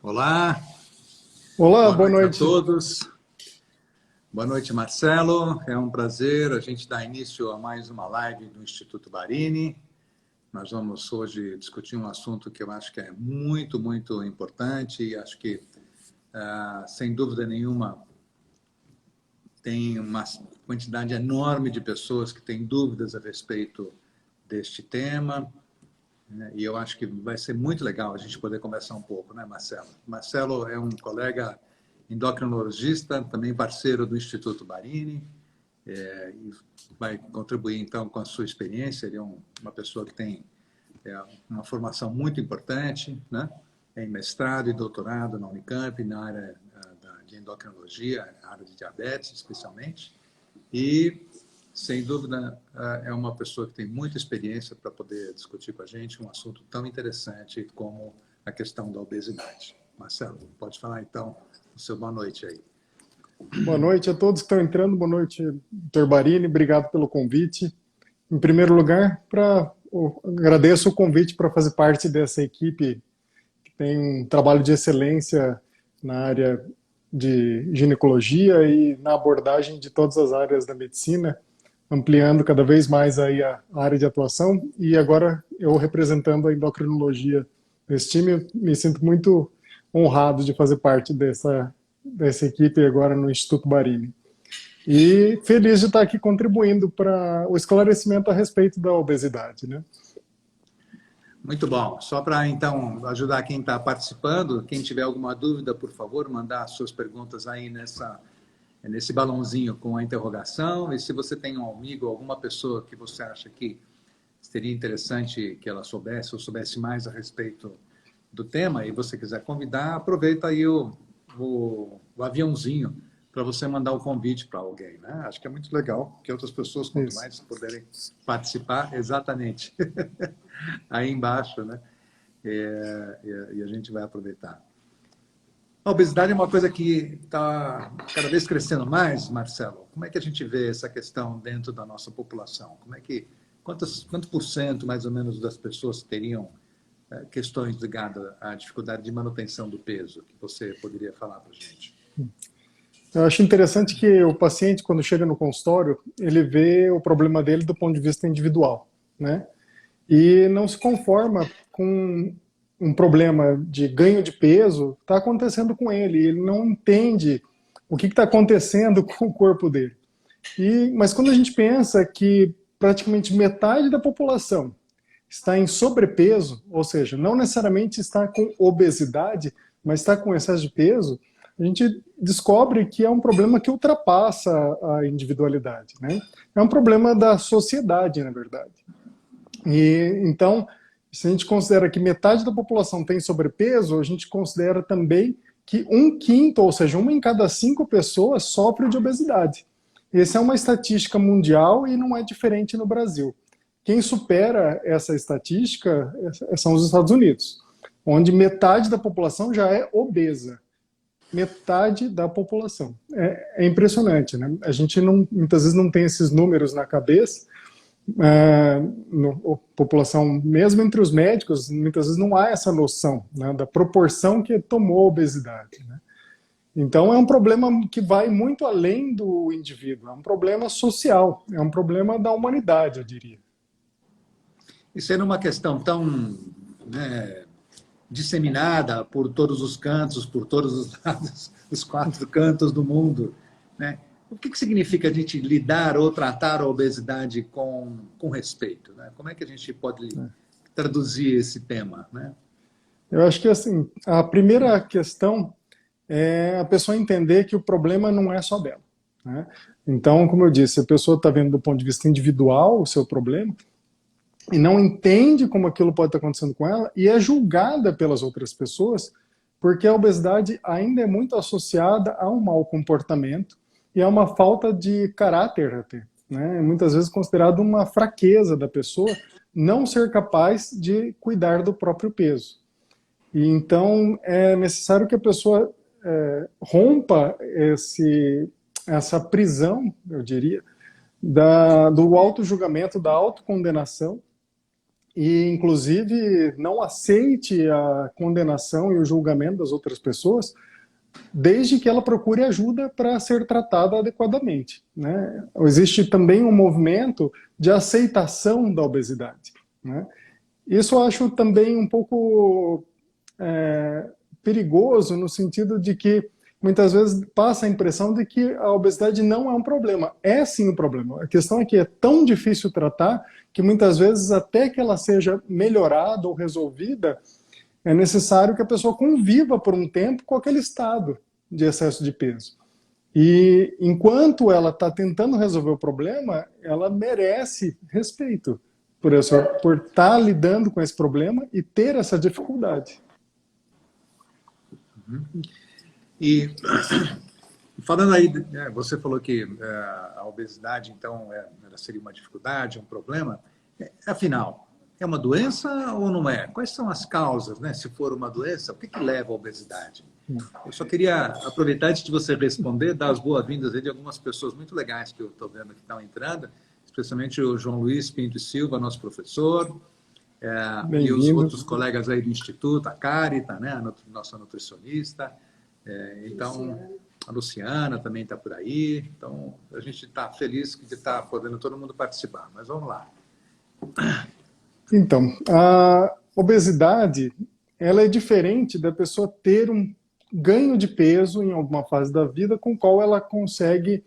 Olá, Olá, boa boa noite a noite. todos. Boa noite, Marcelo. É um prazer a gente dar início a mais uma live do Instituto Barini. Nós vamos hoje discutir um assunto que eu acho que é muito, muito importante e acho que, sem dúvida nenhuma, tem uma quantidade enorme de pessoas que têm dúvidas a respeito deste tema. E eu acho que vai ser muito legal a gente poder conversar um pouco, né, Marcelo? Marcelo é um colega endocrinologista, também parceiro do Instituto Barini, e vai contribuir, então, com a sua experiência. Ele é uma pessoa que tem uma formação muito importante, né? Em mestrado e doutorado na Unicamp, na área de endocrinologia, na área de diabetes, especialmente. E, sem dúvida, é uma pessoa que tem muita experiência para poder discutir com a gente um assunto tão interessante como a questão da obesidade. Marcelo, pode falar, então, o seu boa noite aí. Boa noite a todos que estão entrando. Boa noite, Dr. Barini. Obrigado pelo convite. Em primeiro lugar, agradeço o convite para fazer parte dessa equipe que tem um trabalho de excelência na área de ginecologia e na abordagem de todas as áreas da medicina, ampliando cada vez mais aí a área de atuação. E agora eu representando a endocrinologia desse time, eu me sinto muito honrado de fazer parte dessa equipe agora no Instituto Barini. E feliz de estar aqui contribuindo para o esclarecimento a respeito da obesidade, né? Muito bom. Só para, então, ajudar quem está participando, quem tiver alguma dúvida, por favor, mandar suas perguntas aí nesse balãozinho com a interrogação. E se você tem um amigo, alguma pessoa que você acha que seria interessante que ela soubesse ou soubesse mais a respeito do tema e você quiser convidar, aproveita aí o aviãozinho para você mandar o convite para alguém, né? Acho que é muito legal que outras pessoas, quanto Isso. mais puderem participar, exatamente, aí embaixo, né? E a gente vai aproveitar. A obesidade é uma coisa que está cada vez crescendo mais, Marcelo. Como é que a gente vê essa questão dentro da nossa população? Quanto por cento, mais ou menos, das pessoas teriam questões ligadas à dificuldade de manutenção do peso, que você poderia falar para a gente? Eu acho interessante que o paciente, quando chega no consultório, ele vê o problema dele do ponto de vista individual, né? E não se conforma com um problema de ganho de peso que está acontecendo com ele. Ele não entende o que está acontecendo com o corpo dele. Mas quando a gente pensa que praticamente metade da população está em sobrepeso, ou seja, não necessariamente está com obesidade, mas está com excesso de peso, a gente descobre que é um problema que ultrapassa a individualidade, né? É um problema da sociedade, na verdade. E então, se a gente considera que metade da população tem sobrepeso, a gente considera também que um quinto, ou seja, uma em cada 5 pessoas sofre de obesidade. Essa é uma estatística mundial e não é diferente no Brasil. Quem supera essa estatística são os Estados Unidos, onde metade da população já é obesa. Metade da população. É impressionante, né? A gente muitas vezes não tem esses números na cabeça. População, mesmo entre os médicos, muitas vezes não há essa noção, né, da proporção que tomou a obesidade, né? Então é um problema que vai muito além do indivíduo, é um problema social, é um problema da humanidade, eu diria. E sendo uma questão tão, né, disseminada por todos os cantos, por todos os lados, os 4 cantos do mundo, né? O que significa a gente lidar ou tratar a obesidade com respeito, né? Como é que a gente pode traduzir esse tema, né? Eu acho que assim, a primeira questão é a pessoa entender que o problema não é só dela, né? Então, como eu disse, a pessoa está vendo do ponto de vista individual o seu problema e não entende como aquilo pode estar acontecendo com ela e é julgada pelas outras pessoas porque a obesidade ainda é muito associada a um mau comportamento e a uma falta de caráter até, né? É muitas vezes considerado uma fraqueza da pessoa não ser capaz de cuidar do próprio peso. E então é necessário que a pessoa rompa essa prisão, eu diria, do auto-julgamento, da autocondenação e, inclusive, não aceite a condenação e o julgamento das outras pessoas, desde que ela procure ajuda para ser tratada adequadamente, né? Existe também um movimento de aceitação da obesidade, né? Isso eu acho também um pouco perigoso, no sentido de que muitas vezes passa a impressão de que a obesidade não é um problema. É sim um problema. A questão é que é tão difícil tratar que muitas vezes, até que ela seja melhorada ou resolvida, é necessário que a pessoa conviva por um tempo com aquele estado de excesso de peso. E enquanto ela está tentando resolver o problema, ela merece respeito por estar lidando com esse problema e ter essa dificuldade. E falando aí, você falou que a obesidade, então, ela seria uma dificuldade, um problema. Afinal, é uma doença ou não é? Quais são as causas, né? Se for uma doença, o que leva à obesidade? Eu só queria aproveitar, antes de você responder, dar as boas-vindas de algumas pessoas muito legais que eu estou vendo que estão entrando, especialmente o João Luiz Pinto e Silva, nosso professor, e os outros colegas aí do Instituto, a Carita, né? A nossa nutricionista. Então, a Luciana também está por aí. Então, a gente está feliz de estar podendo todo mundo participar. Mas vamos lá. Então, a obesidade, ela é diferente da pessoa ter um ganho de peso em alguma fase da vida com o qual ela consegue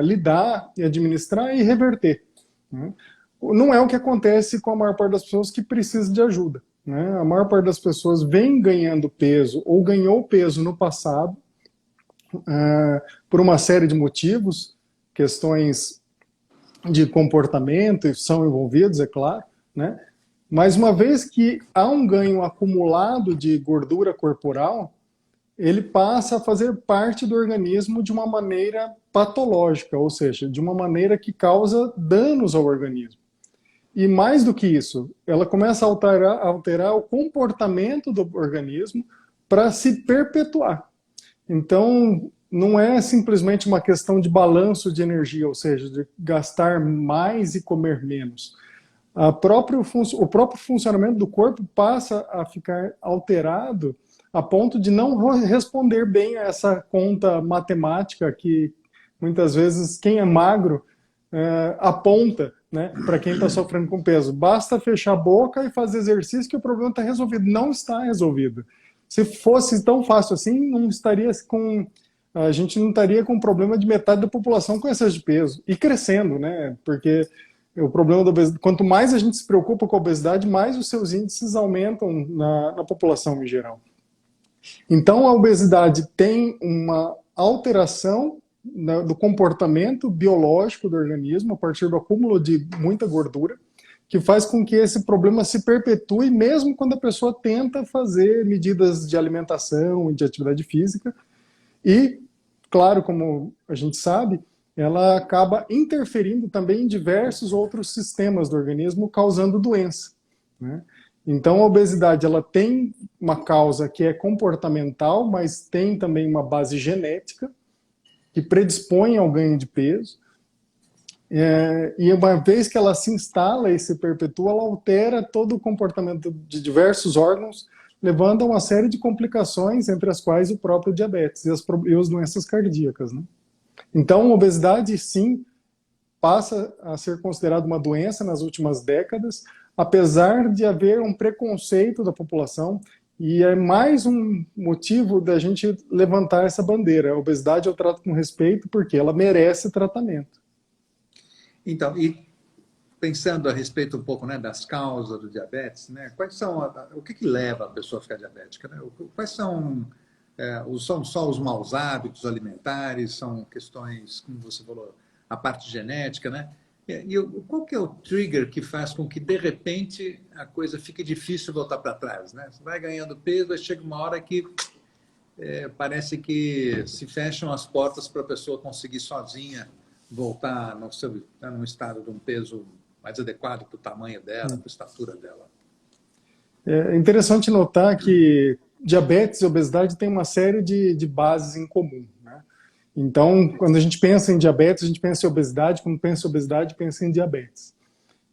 lidar e administrar e reverter, né? Não é o que acontece com a maior parte das pessoas que precisam de ajuda, né? A maior parte das pessoas vem ganhando peso ou ganhou peso no passado por uma série de motivos, questões de comportamento são envolvidos, é claro, né? Mas uma vez que há um ganho acumulado de gordura corporal, ele passa a fazer parte do organismo de uma maneira patológica, ou seja, de uma maneira que causa danos ao organismo. E mais do que isso, ela começa a alterar o comportamento do organismo para se perpetuar. Então, não é simplesmente uma questão de balanço de energia, ou seja, de gastar mais e comer menos. O próprio funcionamento do corpo passa a ficar alterado a ponto de não responder bem a essa conta matemática que muitas vezes quem é magro aponta, né, para quem está sofrendo com peso. Basta fechar a boca e fazer exercício que o problema está resolvido. Não está resolvido. Se fosse tão fácil assim, a gente não estaria com o problema de metade da população com excesso de peso e crescendo, né? Porque o problema da obesidade, quanto mais a gente se preocupa com a obesidade, mais os seus índices aumentam na população em geral. Então, a obesidade tem uma alteração do comportamento biológico do organismo a partir do acúmulo de muita gordura, que faz com que esse problema se perpetue mesmo quando a pessoa tenta fazer medidas de alimentação e de atividade física. E, claro, como a gente sabe, ela acaba interferindo também em diversos outros sistemas do organismo, causando doença, né? Então, a obesidade ela tem uma causa que é comportamental, mas tem também uma base genética, que predispõe ao ganho de peso. E uma vez que ela se instala e se perpetua, ela altera todo o comportamento de diversos órgãos, levando a uma série de complicações, entre as quais o próprio diabetes e as doenças cardíacas, né? Então, a obesidade, sim, passa a ser considerada uma doença nas últimas décadas, apesar de haver um preconceito da população, e é mais um motivo da gente levantar essa bandeira. A obesidade eu trato com respeito porque ela merece tratamento. Então, e pensando a respeito um pouco, né, das causas do diabetes, né, quais são o que leva a pessoa a ficar diabética, né? Quais são são só os maus hábitos alimentares, são questões, como você falou, a parte genética, né? E qual que é o trigger que faz com que, de repente, a coisa fique difícil voltar para trás, né? Você vai ganhando peso, aí chega uma hora que parece que se fecham as portas para a pessoa conseguir sozinha voltar num estado de um peso mais adequado para o tamanho dela, para a estatura dela. É interessante notar que diabetes e obesidade têm uma série de bases em comum, né? Então, quando a gente pensa em diabetes, a gente pensa em obesidade, quando pensa em obesidade, pensa em diabetes.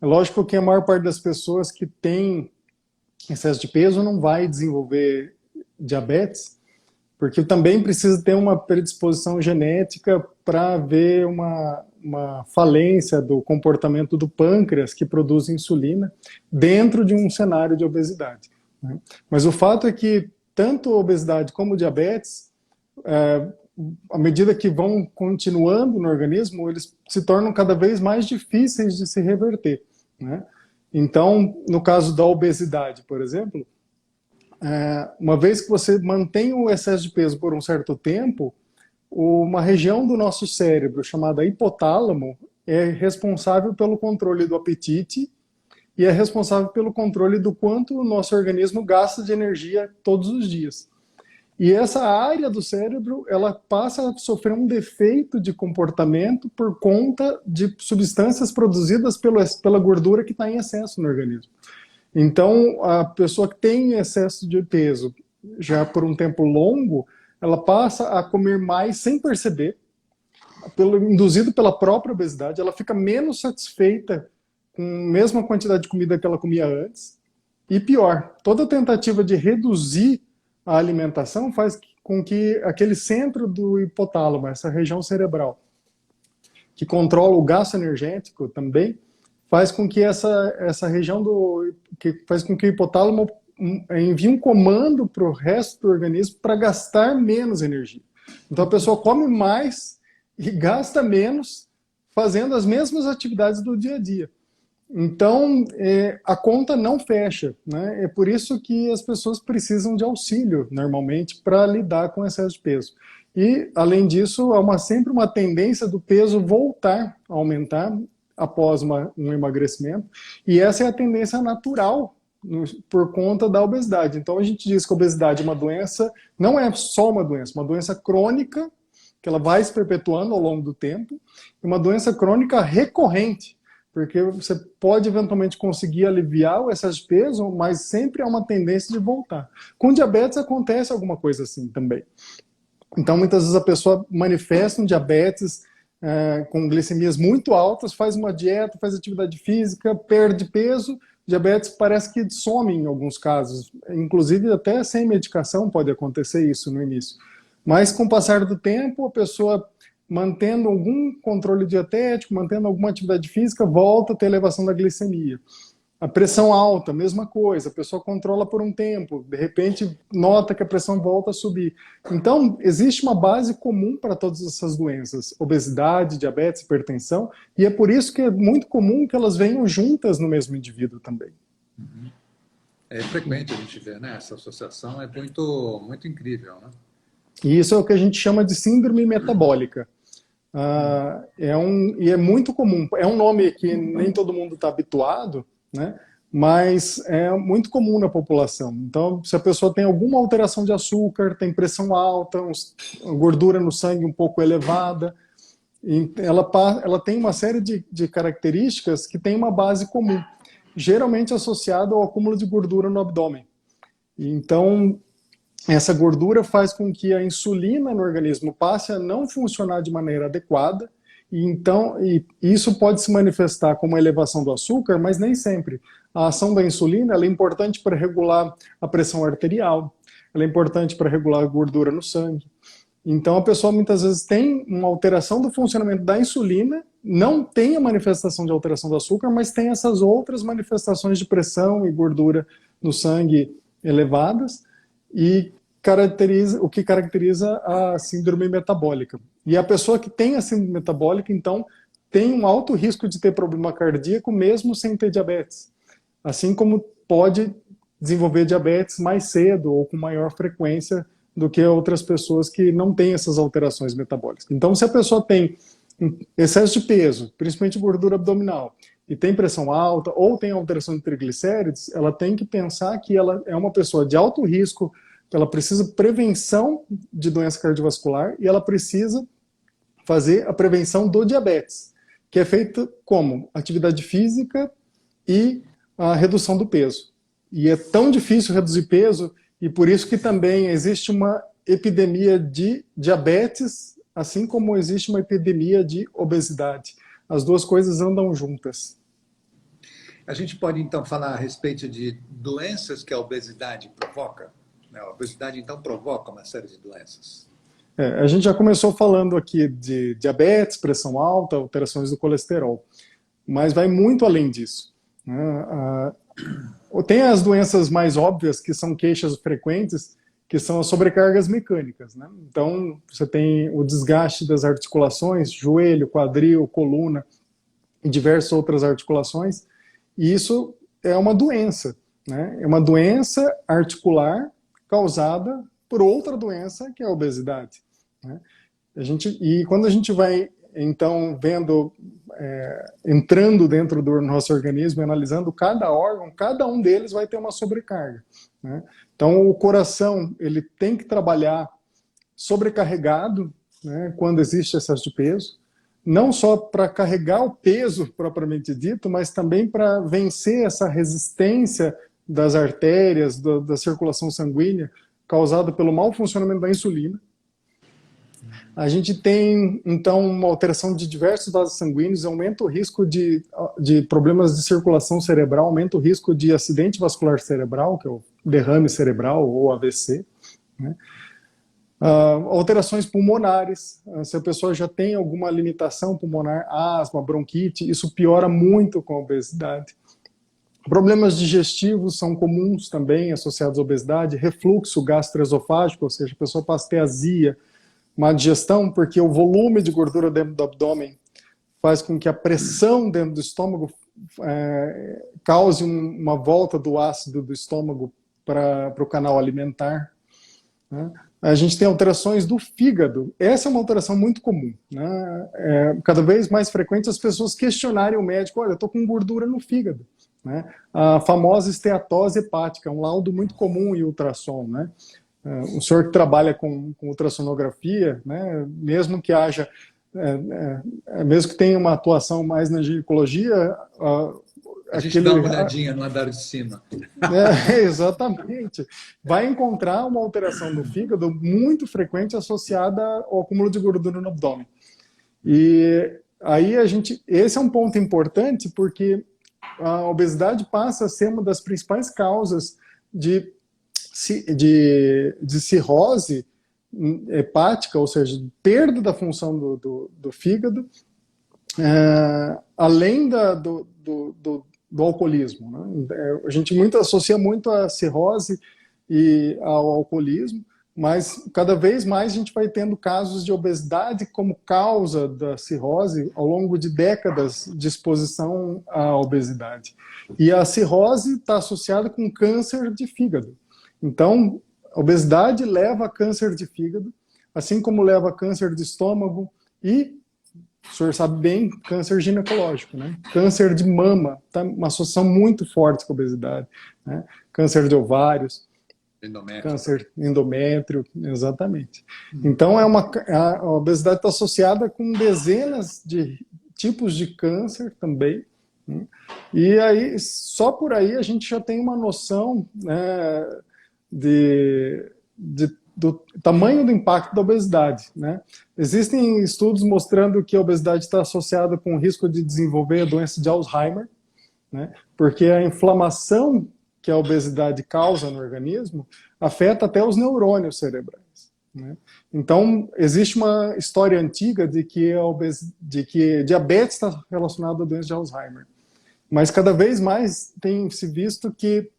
É lógico que a maior parte das pessoas que tem excesso de peso não vai desenvolver diabetes, porque também precisa ter uma predisposição genética para haver uma falência do comportamento do pâncreas que produz insulina dentro de um cenário de obesidade, né? Mas o fato é que tanto a obesidade como o diabetes, à medida que vão continuando no organismo, eles se tornam cada vez mais difíceis de se reverter, né? Então, no caso da obesidade, por exemplo, uma vez que você mantém o excesso de peso por um certo tempo, uma região do nosso cérebro chamada hipotálamo é responsável pelo controle do apetite e é responsável pelo controle do quanto o nosso organismo gasta de energia todos os dias. E essa área do cérebro, ela passa a sofrer um defeito de comportamento por conta de substâncias produzidas pela gordura que está em excesso no organismo. Então, a pessoa que tem excesso de peso já por um tempo longo, ela passa a comer mais sem perceber, induzido pela própria obesidade, ela fica menos satisfeita com a mesma quantidade de comida que ela comia antes. E pior, toda tentativa de reduzir a alimentação faz com que aquele centro do hipotálamo, essa região cerebral, que controla o gasto energético também, faz com que essa região faz com que o hipotálamo envie um comando para o resto do organismo para gastar menos energia. Então a pessoa come mais e gasta menos fazendo as mesmas atividades do dia a dia. Então a conta não fecha, né? É por isso que as pessoas precisam de auxílio normalmente para lidar com excesso de peso. E além disso, há sempre uma tendência do peso voltar a aumentar após um emagrecimento, e essa é a tendência natural por conta da obesidade. Então a gente diz que a obesidade é uma doença, não é só uma doença crônica, que ela vai se perpetuando ao longo do tempo, e uma doença crônica recorrente, porque você pode eventualmente conseguir aliviar o excesso de peso, mas sempre há uma tendência de voltar. Com diabetes acontece alguma coisa assim também. Então muitas vezes a pessoa manifesta um diabetes com glicemias muito altas, faz uma dieta, faz atividade física, perde peso, diabetes parece que some em alguns casos, inclusive até sem medicação pode acontecer isso no início. Mas com o passar do tempo, a pessoa mantendo algum controle dietético, mantendo alguma atividade física, volta a ter elevação da glicemia. A pressão alta, mesma coisa, a pessoa controla por um tempo, de repente nota que a pressão volta a subir. Então, existe uma base comum para todas essas doenças, obesidade, diabetes, hipertensão, e é por isso que é muito comum que elas venham juntas no mesmo indivíduo também. É frequente a gente ver, né? Essa associação é muito, muito incrível, né? E isso é o que a gente chama de síndrome metabólica. E é muito comum, é um nome que nem todo mundo está habituado, né? Mas é muito comum na população. Então, se a pessoa tem alguma alteração de açúcar, tem pressão alta, gordura no sangue um pouco elevada, ela tem uma série de características que tem uma base comum, geralmente associada ao acúmulo de gordura no abdômen. Então, essa gordura faz com que a insulina no organismo passe a não funcionar de maneira adequada, e isso pode se manifestar como elevação do açúcar, mas nem sempre. A ação da insulina ela é importante para regular a pressão arterial, ela é importante para regular a gordura no sangue. Então a pessoa muitas vezes tem uma alteração do funcionamento da insulina, não tem a manifestação de alteração do açúcar, mas tem essas outras manifestações de pressão e gordura no sangue elevadas, e o que caracteriza a síndrome metabólica. E a pessoa que tem a síndrome metabólica, então, tem um alto risco de ter problema cardíaco mesmo sem ter diabetes. Assim como pode desenvolver diabetes mais cedo ou com maior frequência do que outras pessoas que não têm essas alterações metabólicas. Então, se a pessoa tem excesso de peso, principalmente gordura abdominal, e tem pressão alta ou tem alteração de triglicérides, ela tem que pensar que ela é uma pessoa de alto risco, que ela precisa de prevenção de doença cardiovascular e ela precisa fazer a prevenção do diabetes, que é feita como atividade física e a redução do peso. E é tão difícil reduzir peso, e por isso que também existe uma epidemia de diabetes, assim como existe uma epidemia de obesidade. As duas coisas andam juntas. A gente pode, então, falar a respeito de doenças que a obesidade provoca? A obesidade, então, provoca uma série de doenças. A gente já começou falando aqui de diabetes, pressão alta, alterações do colesterol, mas vai muito além disso, né? Tem as doenças mais óbvias, que são queixas frequentes, que são as sobrecargas mecânicas, né? Então, você tem o desgaste das articulações, joelho, quadril, coluna, e diversas outras articulações, e isso é uma doença, né? É uma doença articular causada por outra doença, que é a obesidade, né? E quando a gente vai, então, entrando dentro do nosso organismo e analisando cada órgão, cada um deles vai ter uma sobrecarga, né? Então, o coração, ele tem que trabalhar sobrecarregado, né, quando existe excesso de peso, não só para carregar o peso propriamente dito, mas também para vencer essa resistência das artérias, da circulação sanguínea, causada pelo mau funcionamento da insulina. A gente tem, então, uma alteração de diversos vasos sanguíneos, aumenta o risco de problemas de circulação cerebral, aumenta o risco de acidente vascular cerebral, que é o derrame cerebral ou AVC, né? Alterações pulmonares, se a pessoa já tem alguma limitação pulmonar, asma, bronquite, isso piora muito com a obesidade. Problemas digestivos são comuns também associados à obesidade, refluxo gastroesofágico, ou seja, a pessoa passa a ter azia, má digestão, porque o volume de gordura dentro do abdômen faz com que a pressão dentro do estômago cause uma volta do ácido do estômago para o canal alimentar, né? A gente tem alterações do fígado. Essa é uma alteração muito comum, né? Cada vez mais frequente as pessoas questionarem o médico: olha, eu estou com gordura no fígado, né? A famosa esteatose hepática, um laudo muito comum em ultrassom, né? O senhor que trabalha com ultrassonografia, né, mesmo que haja, mesmo que tenha uma atuação mais na ginecologia, a gente dá uma olhadinha no andar de cima. Exatamente. Vai encontrar uma alteração no fígado muito frequente associada ao acúmulo de gordura no abdômen. E aí esse é um ponto importante, porque a obesidade passa a ser uma das principais causas de cirrose hepática, ou seja, perda da função do fígado, além do alcoolismo, né? A gente associa muito a cirrose e ao alcoolismo, mas cada vez mais a gente vai tendo casos de obesidade como causa da cirrose ao longo de décadas de exposição à obesidade. E a cirrose está associada com câncer de fígado. Então, a obesidade leva a câncer de fígado, assim como leva a câncer de estômago e, o senhor sabe bem, câncer ginecológico, né? Câncer de mama, tá uma associação muito forte com a obesidade, né? Câncer de ovários, câncer endométrio, exatamente. Então, a obesidade está associada com dezenas de tipos de câncer também, né? E aí, só por aí a gente já tem uma noção, né, do tamanho do impacto da obesidade, né? Existem estudos mostrando que a obesidade está associada com o risco de desenvolver a doença de Alzheimer, né? Porque a inflamação que a obesidade causa no organismo afeta até os neurônios cerebrais, né? Então, existe uma história antiga de que diabetes está relacionado à doença de Alzheimer. Mas cada vez mais tem se visto que,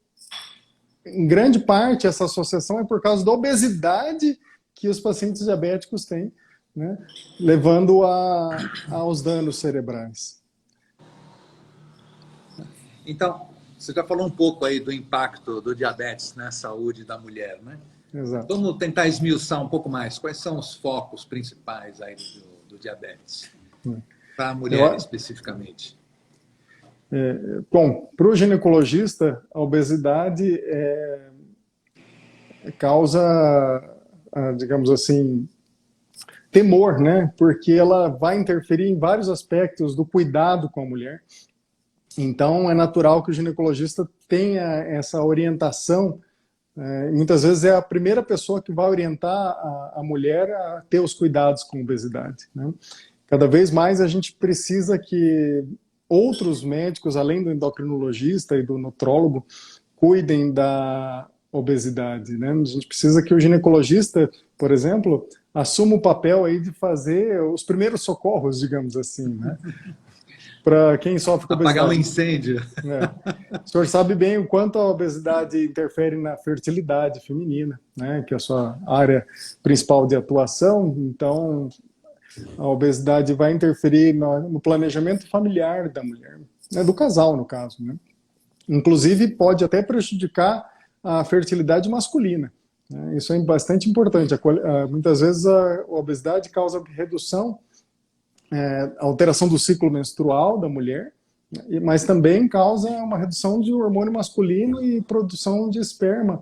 em grande parte, essa associação é por causa da obesidade que os pacientes diabéticos têm, né, levando aos danos cerebrais. Então, você já falou um pouco aí do impacto do diabetes na saúde da mulher, né? Exato. Vamos tentar esmiuçar um pouco mais. Quais são os focos principais aí do diabetes? Para a mulher especificamente. Bom, para o ginecologista, a obesidade causa, digamos assim, temor, né? Porque ela vai interferir em vários aspectos do cuidado com a mulher. Então, é natural que o ginecologista tenha essa orientação. Muitas vezes é a primeira pessoa que vai orientar a mulher a ter os cuidados com a obesidade, né? Cada vez mais a gente precisa que outros médicos, além do endocrinologista e do nutrólogo, cuidem da obesidade, né? A gente precisa que o ginecologista, por exemplo, assuma o papel aí de fazer os primeiros socorros, digamos assim, né? Para quem sofre com Apagar um obesidade. incêndio. O senhor sabe bem o quanto a obesidade interfere na fertilidade feminina, né? Que é a sua área principal de atuação. Então, a obesidade vai interferir no planejamento familiar da mulher, né? Do casal, no caso, né? Inclusive, pode até prejudicar a fertilidade masculina, né? Isso é bastante importante. Muitas vezes a obesidade causa redução, alteração do ciclo menstrual da mulher, mas também causa uma redução de hormônio masculino e produção de esperma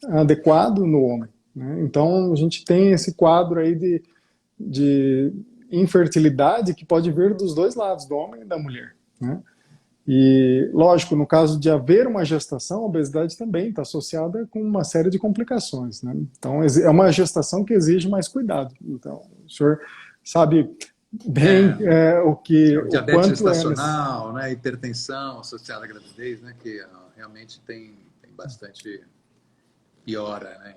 adequado no homem, né? Então, a gente tem esse quadro aí de infertilidade que pode vir dos dois lados, do homem e da mulher, né? E, lógico, no caso de haver uma gestação, a obesidade também está associada com uma série de complicações, né? Então, é uma gestação que exige mais cuidado. Então, o senhor sabe bem o Diabetes quanto gestacional, né? Hipertensão associada à gravidez, né? Que realmente tem bastante piora, né?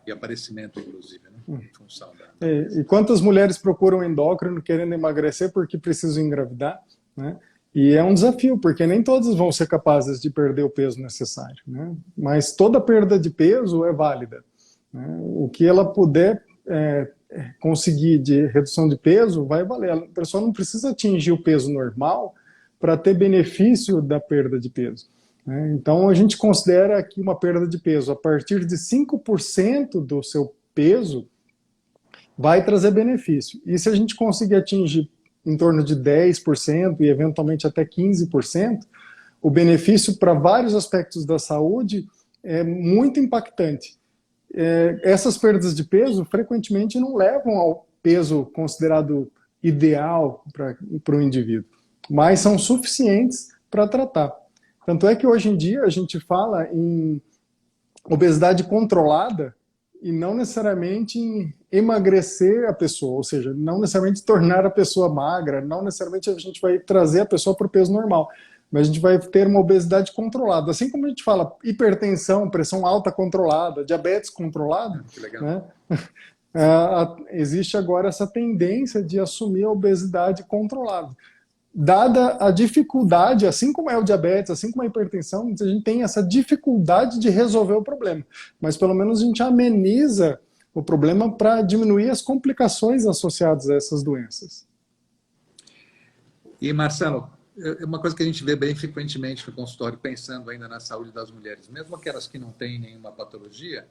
E aparecimento, inclusive, né? Em função da... E quantas mulheres procuram endócrino querendo emagrecer porque precisam engravidar, né? E é um desafio, porque nem todas vão ser capazes de perder o peso necessário, né? Mas toda perda de peso é válida, né? O que ela puder conseguir de redução de peso vai valer. A pessoa não precisa atingir o peso normal para ter benefício da perda de peso, né? Então, a gente considera que uma perda de peso a partir de 5% do seu peso vai trazer benefício. E se a gente conseguir atingir em torno de 10% e eventualmente até 15%, o benefício para vários aspectos da saúde é muito impactante. Essas perdas de peso frequentemente não levam ao peso considerado ideal para o indivíduo, mas são suficientes para tratar. Tanto é que hoje em dia a gente fala em obesidade controlada e não necessariamente em emagrecer a pessoa, ou seja, não necessariamente tornar a pessoa magra, não necessariamente a gente vai trazer a pessoa para o peso normal, mas a gente vai ter uma obesidade controlada. Assim como a gente fala hipertensão, pressão alta controlada, diabetes controlada, Que legal. né? Existe agora essa tendência de assumir a obesidade controlada. Dada a dificuldade, assim como é o diabetes, assim como a hipertensão, a gente tem essa dificuldade de resolver o problema. Mas pelo menos a gente ameniza o problema para diminuir as complicações associadas a essas doenças. E, Marcelo, é uma coisa que a gente vê bem frequentemente no consultório, pensando ainda na saúde das mulheres, mesmo aquelas que não têm nenhuma patologia,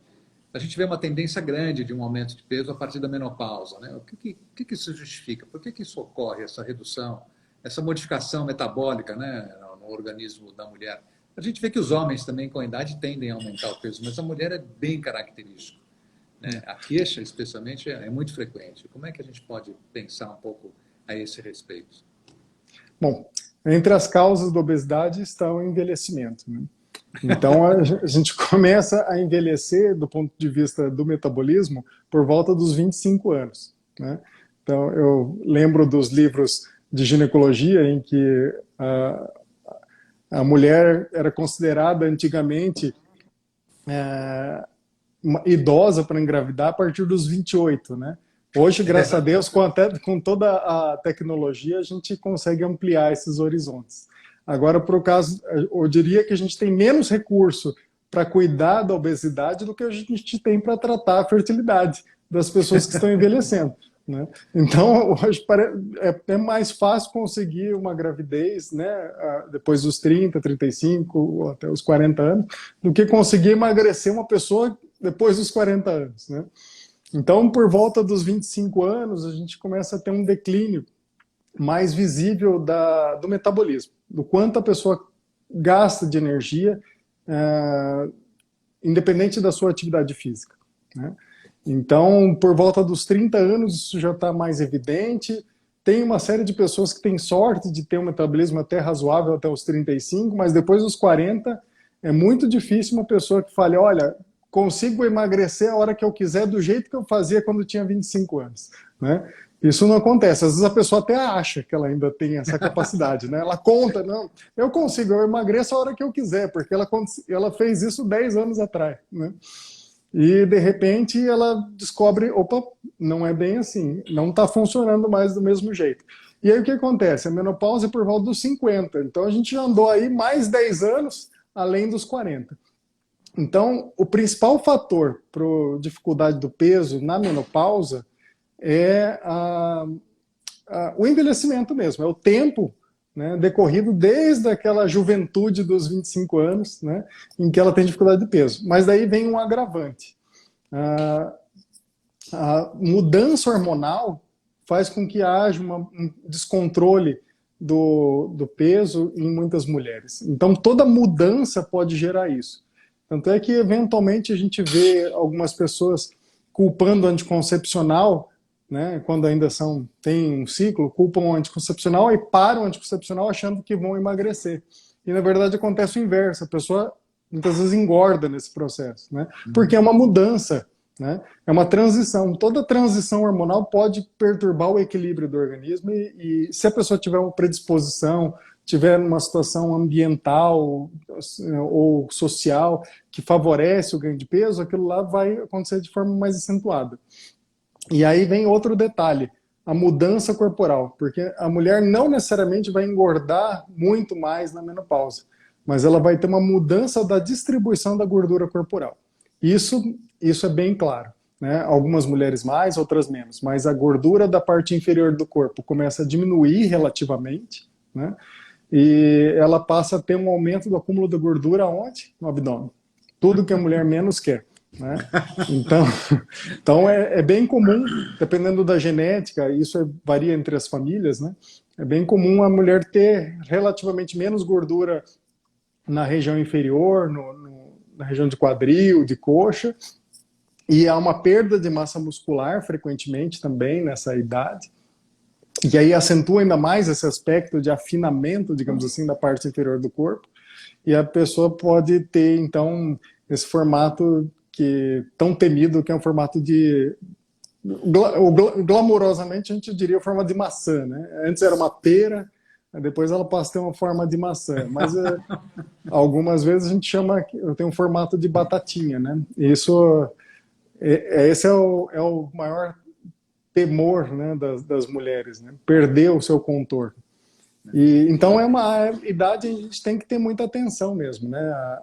a gente vê uma tendência grande de um aumento de peso a partir da menopausa, né? O que isso justifica? Por que isso ocorre, essa redução, essa modificação metabólica, né, no organismo da mulher? A gente vê que os homens também com a idade tendem a aumentar o peso, mas a mulher é bem característico, né? A queixa, especialmente, é muito frequente. Como é que a gente pode pensar um pouco a esse respeito? Bom, entre as causas da obesidade está o envelhecimento, né? Então, a gente começa a envelhecer do ponto de vista do metabolismo por volta dos 25 anos, né? Então, eu lembro dos livros de ginecologia em que a mulher era considerada antigamente idosa para engravidar a partir dos 28, né? Hoje, graças a Deus, com toda a tecnologia, a gente consegue ampliar esses horizontes. Agora, por caso, eu diria que a gente tem menos recurso para cuidar da obesidade do que a gente tem para tratar a fertilidade das pessoas que estão envelhecendo, né? Então, hoje é mais fácil conseguir uma gravidez, né, depois dos 30, 35 ou até os 40 anos, do que conseguir emagrecer uma pessoa depois dos 40 anos, né? Então, por volta dos 25 anos, a gente começa a ter um declínio mais visível do metabolismo, do quanto a pessoa gasta de energia, independente da sua atividade física, né? Então, por volta dos 30 anos, isso já está mais evidente. Tem uma série de pessoas que têm sorte de ter um metabolismo até razoável até os 35, mas depois dos 40, é muito difícil uma pessoa que fale, olha, consigo emagrecer a hora que eu quiser, do jeito que eu fazia quando tinha 25 anos, né? Isso não acontece. Às vezes a pessoa até acha que ela ainda tem essa capacidade, né? Ela conta, não, eu consigo, eu emagreço a hora que eu quiser, porque ela fez isso 10 anos atrás, né? E, de repente, ela descobre, opa, não é bem assim, não está funcionando mais do mesmo jeito. E aí o que acontece? A menopausa é por volta dos 50, então a gente já andou aí mais 10 anos além dos 40. Então, o principal fator para a dificuldade do peso na menopausa é o envelhecimento mesmo, é o tempo, né, decorrido desde aquela juventude dos 25 anos, né, em que ela tem dificuldade de peso. Mas daí vem um agravante. A mudança hormonal faz com que haja um descontrole do peso em muitas mulheres. Então, toda mudança pode gerar isso. Tanto é que, eventualmente, a gente vê algumas pessoas culpando o anticoncepcional, né, quando ainda têm um ciclo, culpam o anticoncepcional e param o anticoncepcional achando que vão emagrecer. E, na verdade, acontece o inverso. A pessoa, muitas vezes, engorda nesse processo, né, porque é uma mudança, né, é uma transição. Toda transição hormonal pode perturbar o equilíbrio do organismo e se a pessoa tiver uma predisposição, tiver uma situação ambiental ou social que favorece o ganho de peso, aquilo lá vai acontecer de forma mais acentuada. E aí vem outro detalhe, a mudança corporal, porque a mulher não necessariamente vai engordar muito mais na menopausa, mas ela vai ter uma mudança da distribuição da gordura corporal. Isso é bem claro, né? Algumas mulheres mais, outras menos, mas a gordura da parte inferior do corpo começa a diminuir relativamente, né? E ela passa a ter um aumento do acúmulo de gordura onde? No abdômen. Tudo que a mulher menos quer, né? Então é bem comum, dependendo da genética, isso varia entre as famílias, né? É bem comum a mulher ter relativamente menos gordura na região inferior, na região de quadril, de coxa, e há uma perda de massa muscular frequentemente também nessa idade. E aí acentua ainda mais esse aspecto de afinamento, digamos assim, da parte inferior do corpo. E a pessoa pode ter, então, esse formato tão temido, que é um formato de... Glamurosamente, a gente diria forma de maçã, né? Antes era uma pera, depois ela passa a ter uma forma de maçã. Mas algumas vezes a gente chama... Eu tenho um formato de batatinha, né? Esse é o maior temor, né, das mulheres, né? Perder o seu contorno. E, então é uma idade em que a gente tem que ter muita atenção mesmo, né,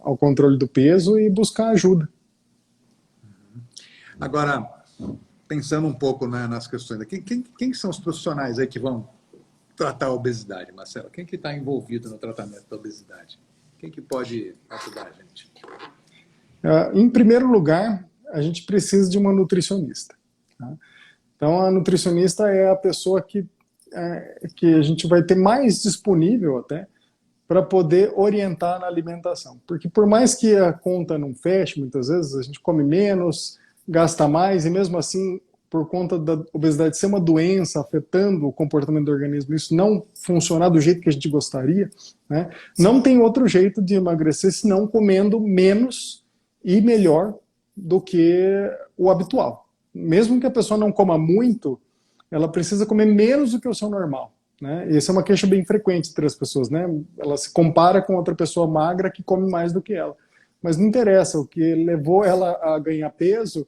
ao controle do peso e buscar ajuda. Agora, pensando um pouco, né, nas questões, quem são os profissionais aí que vão tratar a obesidade, Marcelo? Quem que está envolvido no tratamento da obesidade? Quem que pode ajudar a gente? Em primeiro lugar, a gente precisa de uma nutricionista, tá? Então, a nutricionista é a pessoa que a gente vai ter mais disponível até para poder orientar na alimentação. Porque por mais que a conta não feche, muitas vezes a gente come menos, gasta mais, e mesmo assim, por conta da obesidade ser uma doença afetando o comportamento do organismo, isso não funcionar do jeito que a gente gostaria, né? Não tem outro jeito de emagrecer senão comendo menos e melhor do que o habitual. Mesmo que a pessoa não coma muito, ela precisa comer menos do que o seu normal, né? E essa é uma queixa bem frequente entre as pessoas, né? Ela se compara com outra pessoa magra que come mais do que ela. Mas não interessa, o que levou ela a ganhar peso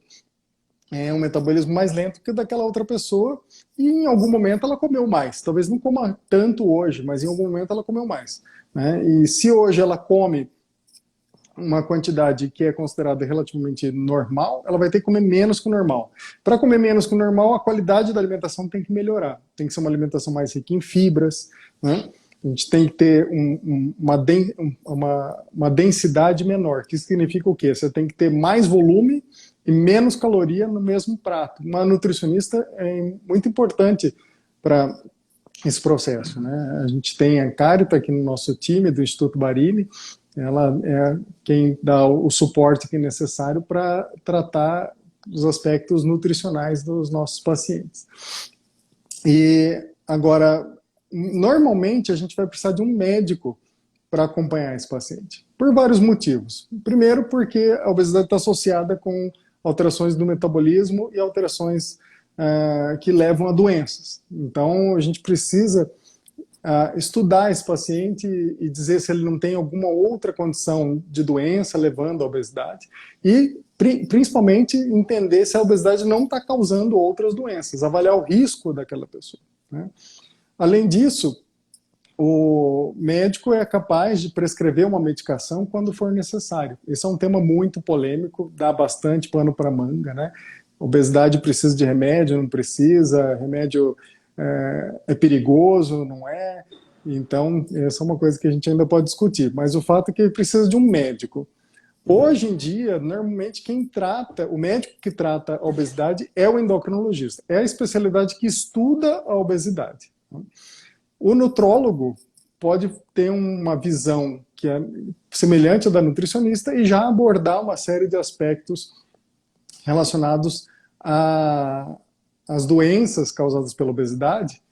é um metabolismo mais lento que o daquela outra pessoa, e em algum momento ela comeu mais. Talvez não coma tanto hoje, mas em algum momento ela comeu mais, né? E se hoje ela come uma quantidade que é considerada relativamente normal, ela vai ter que comer menos que o normal. Para comer menos que o normal, a qualidade da alimentação tem que melhorar. Tem que ser uma alimentação mais rica em fibras, né? A gente tem que ter uma densidade menor, que significa o quê? Você tem que ter mais volume e menos caloria no mesmo prato. Uma nutricionista é muito importante para esse processo, né? A gente tem a Carita aqui no nosso time do Instituto Barini. Ela é quem dá o suporte que é necessário para tratar os aspectos nutricionais dos nossos pacientes. E agora, normalmente a gente vai precisar de um médico para acompanhar esse paciente? Por vários motivos. Primeiro, porque a obesidade está associada com alterações do metabolismo e alterações que levam a doenças. Então, a gente precisa estudar esse paciente e dizer se ele não tem alguma outra condição de doença levando à obesidade e, principalmente, entender se a obesidade não está causando outras doenças, avaliar o risco daquela pessoa, né? Além disso, o médico é capaz de prescrever uma medicação quando for necessário. Esse é um tema muito polêmico, dá bastante pano para manga, né? Obesidade precisa de remédio, não precisa, remédio é perigoso, não é? Então, essa é uma coisa que a gente ainda pode discutir, mas o fato é que ele precisa de um médico. Hoje em dia, normalmente o médico que trata a obesidade é o endocrinologista, é a especialidade que estuda a obesidade. O nutrólogo pode ter uma visão que é semelhante à da nutricionista e já abordar uma série de aspectos relacionados às doenças causadas pela obesidade,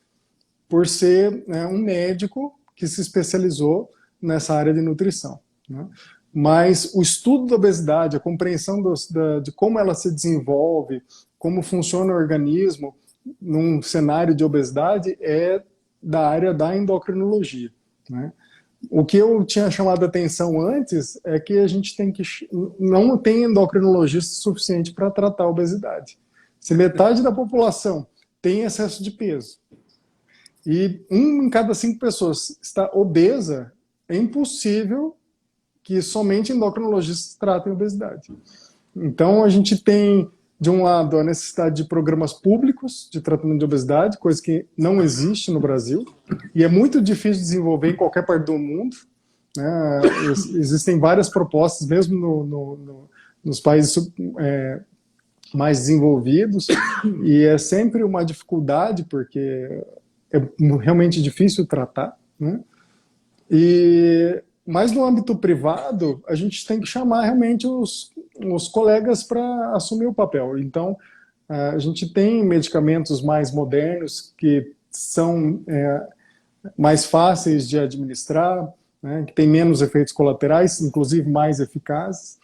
por ser um médico que se especializou nessa área de nutrição, né? Mas o estudo da obesidade, a compreensão de como ela se desenvolve, como funciona o organismo num cenário de obesidade é da área da endocrinologia, né? O que eu tinha chamado a atenção antes é que a gente não tem endocrinologista suficiente para tratar a obesidade. Se metade da população tem excesso de peso e 1 em cada 5 pessoas está obesa, é impossível que somente endocrinologistas tratem a obesidade. Então a gente tem, de um lado, a necessidade de programas públicos de tratamento de obesidade, coisa que não existe no Brasil, e é muito difícil desenvolver em qualquer parte do mundo, né? Existem várias propostas, mesmo nos países mais desenvolvidos, e é sempre uma dificuldade, porque é realmente difícil tratar, né? Mas no âmbito privado, a gente tem que chamar realmente os colegas para assumir o papel. Então, a gente tem medicamentos mais modernos que são mais fáceis de administrar, né, que têm menos efeitos colaterais, inclusive mais eficazes,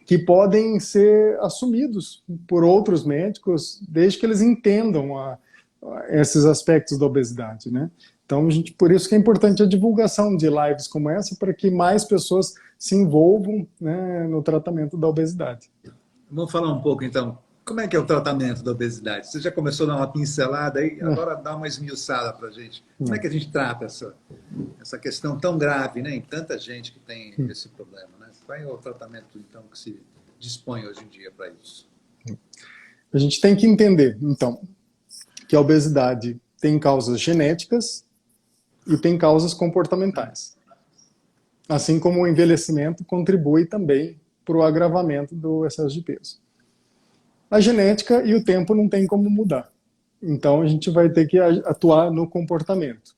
que podem ser assumidos por outros médicos, desde que eles entendam esses aspectos da obesidade, né? Então, por isso que é importante a divulgação de lives como essa, para que mais pessoas se envolvam, né, no tratamento da obesidade. Vamos falar um pouco, então, como é que é o tratamento da obesidade? Você já começou a dar uma pincelada aí, agora dá uma esmiuçada para a gente. Como é que a gente trata essa questão tão grave, né, em tanta gente que tem esse problema, né? Qual é o tratamento, então, que se dispõe hoje em dia para isso? A gente tem que entender, então, que a obesidade tem causas genéticas e tem causas comportamentais. Assim como o envelhecimento contribui também para o agravamento do excesso de peso. A genética e o tempo não tem como mudar. Então a gente vai ter que atuar no comportamento.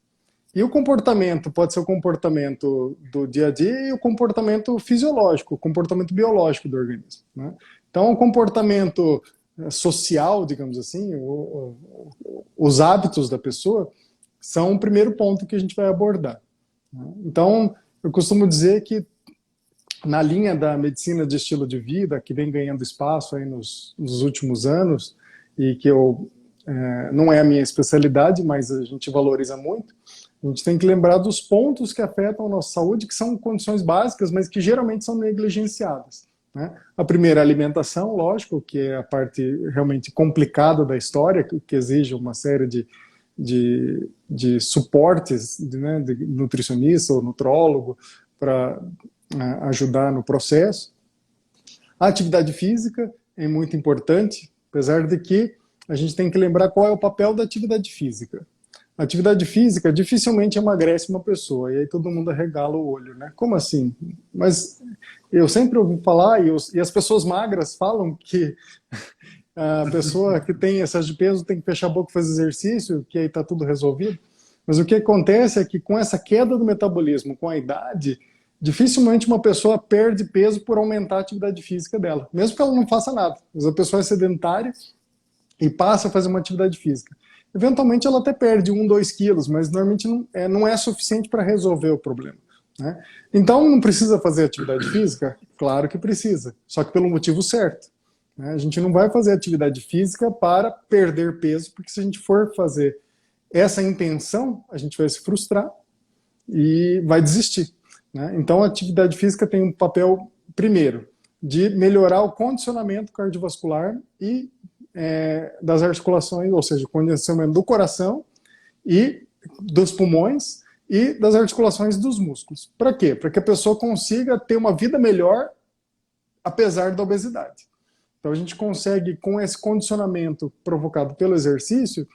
E o comportamento pode ser o comportamento do dia a dia e o comportamento fisiológico, o comportamento biológico do organismo, né? Então o comportamento social, digamos assim, os hábitos da pessoa são o primeiro ponto que a gente vai abordar, né? Então, eu costumo dizer que na linha da medicina de estilo de vida, que vem ganhando espaço aí nos últimos anos, e que não é a minha especialidade, mas a gente valoriza muito, a gente tem que lembrar dos pontos que afetam a nossa saúde, que são condições básicas, mas que geralmente são negligenciadas, né? A primeira, a alimentação, lógico, que é a parte realmente complicada da história, que exige uma série de suportes, né, de nutricionista ou nutrólogo para ajudar no processo. A atividade física é muito importante, apesar de que a gente tem que lembrar qual é o papel da atividade física. A atividade física dificilmente emagrece uma pessoa, e aí todo mundo arregala o olho, né? Como assim? Mas eu sempre ouvi falar, e as pessoas magras falam que a pessoa que tem excesso de peso tem que fechar a boca e fazer exercício, que aí está tudo resolvido. Mas o que acontece é que com essa queda do metabolismo, com a idade, dificilmente uma pessoa perde peso por aumentar a atividade física dela, mesmo que ela não faça nada. Mas a pessoa é sedentária e passa a fazer uma atividade física. Eventualmente ela até perde 1, 2 quilos, mas normalmente não é suficiente para resolver o problema. né? Então, não precisa fazer atividade física? Claro que precisa, só que pelo motivo certo, né? A gente não vai fazer atividade física para perder peso, porque se a gente for fazer essa intenção, a gente vai se frustrar e vai desistir, né? Então, a atividade física tem um papel, primeiro, de melhorar o condicionamento cardiovascular e das articulações, ou seja, o condicionamento do coração e dos pulmões e das articulações dos músculos. Para quê? Para que a pessoa consiga ter uma vida melhor apesar da obesidade. Então a gente consegue, com esse condicionamento provocado pelo exercício,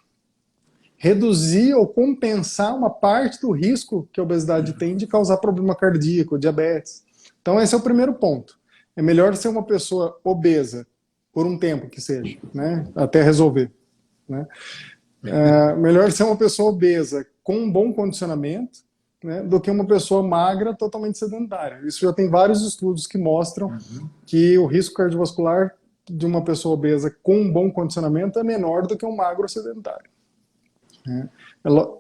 reduzir ou compensar uma parte do risco que a obesidade tem de causar problema cardíaco, diabetes. Então esse é o primeiro ponto. É melhor ser uma pessoa obesa por um tempo que seja, né? Até resolver, né? Melhor ser uma pessoa obesa com um bom condicionamento, né, do que uma pessoa magra totalmente sedentária. Isso já tem vários estudos que mostram que o risco cardiovascular de uma pessoa obesa com um bom condicionamento é menor do que um magro sedentário.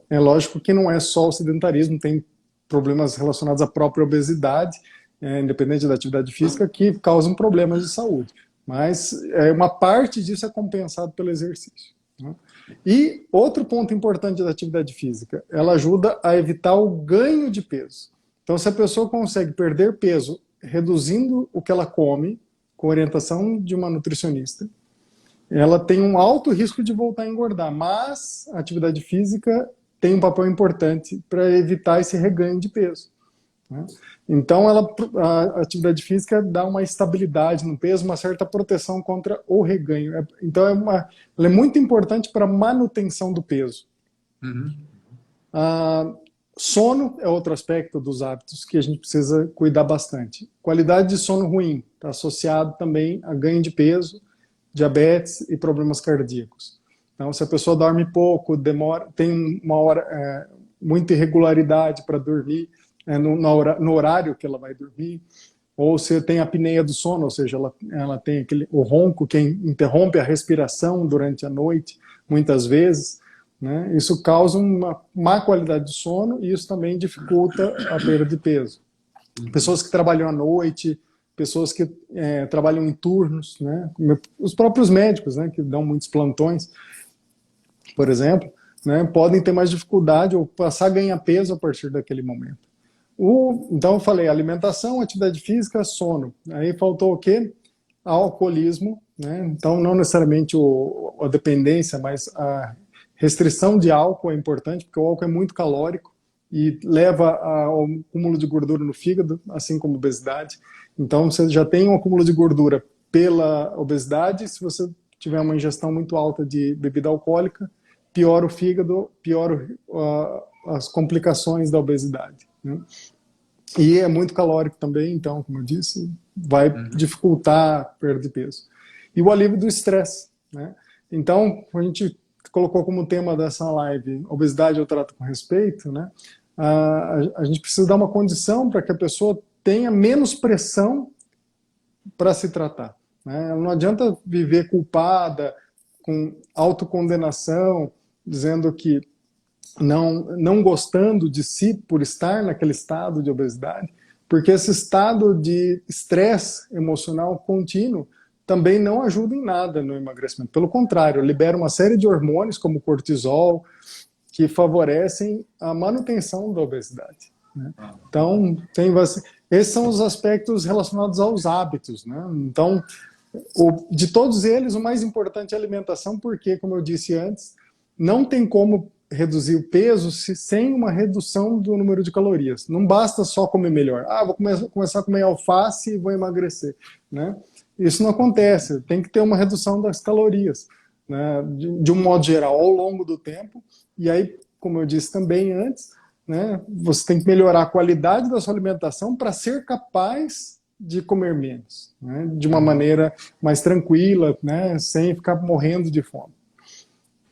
É lógico que não é só o sedentarismo, tem problemas relacionados à própria obesidade, independente da atividade física, que causam problemas de saúde. Mas uma parte disso é compensado pelo exercício, né? E outro ponto importante da atividade física, ela ajuda a evitar o ganho de peso. Então, se a pessoa consegue perder peso reduzindo o que ela come, com orientação de uma nutricionista, ela tem um alto risco de voltar a engordar, mas a atividade física tem um papel importante para evitar esse reganho de peso, né? Então, a atividade física dá uma estabilidade no peso, uma certa proteção contra o reganho. Então, ela é muito importante para a manutenção do peso. Sono é outro aspecto dos hábitos que a gente precisa cuidar bastante. Qualidade de sono ruim está associado também a ganho de peso, diabetes e problemas cardíacos. Então, se a pessoa dorme pouco, tem uma hora, muita irregularidade para dormir, no horário que ela vai dormir, ou se tem apneia do sono, ou seja, ela tem o ronco que interrompe a respiração durante a noite, muitas vezes, né? Isso causa uma má qualidade de sono e isso também dificulta a perda de peso. Pessoas que trabalham à noite, pessoas que trabalham em turnos, né? Os próprios médicos, né, que dão muitos plantões, por exemplo, né, podem ter mais dificuldade ou passar a ganhar peso a partir daquele momento. Então eu falei alimentação, atividade física, sono. Aí faltou o quê? Alcoolismo, né? Então não necessariamente a dependência, mas a restrição de álcool é importante, porque o álcool é muito calórico e leva ao acúmulo de gordura no fígado, assim como obesidade. Então você já tem um acúmulo de gordura pela obesidade, se você tiver uma ingestão muito alta de bebida alcoólica, piora o fígado, piora as complicações da obesidade, né? E é muito calórico também, então, como eu disse, vai dificultar a perda de peso. E o alívio do estresse, né? Então, a gente colocou como tema dessa live obesidade eu trato com respeito, né? A gente precisa dar uma condição para que a pessoa tenha menos pressão para se tratar, né? Não adianta viver culpada, com autocondenação, dizendo que não gostando de si por estar naquele estado de obesidade, porque esse estado de estresse emocional contínuo também não ajuda em nada no emagrecimento. Pelo contrário, libera uma série de hormônios, como cortisol, que favorecem a manutenção da obesidade, né? Então, esses são os aspectos relacionados aos hábitos, né? Então, de todos eles, o mais importante é a alimentação, porque, como eu disse antes, não tem como reduzir o peso sem uma redução do número de calorias. Não basta só comer melhor. Vou começar a comer alface e vou emagrecer, né? Isso não acontece. Tem que ter uma redução das calorias, né? De um modo geral, ao longo do tempo. E aí, como eu disse também antes, né, você tem que melhorar a qualidade da sua alimentação para ser capaz de comer menos, né, de uma maneira mais tranquila, né, sem ficar morrendo de fome.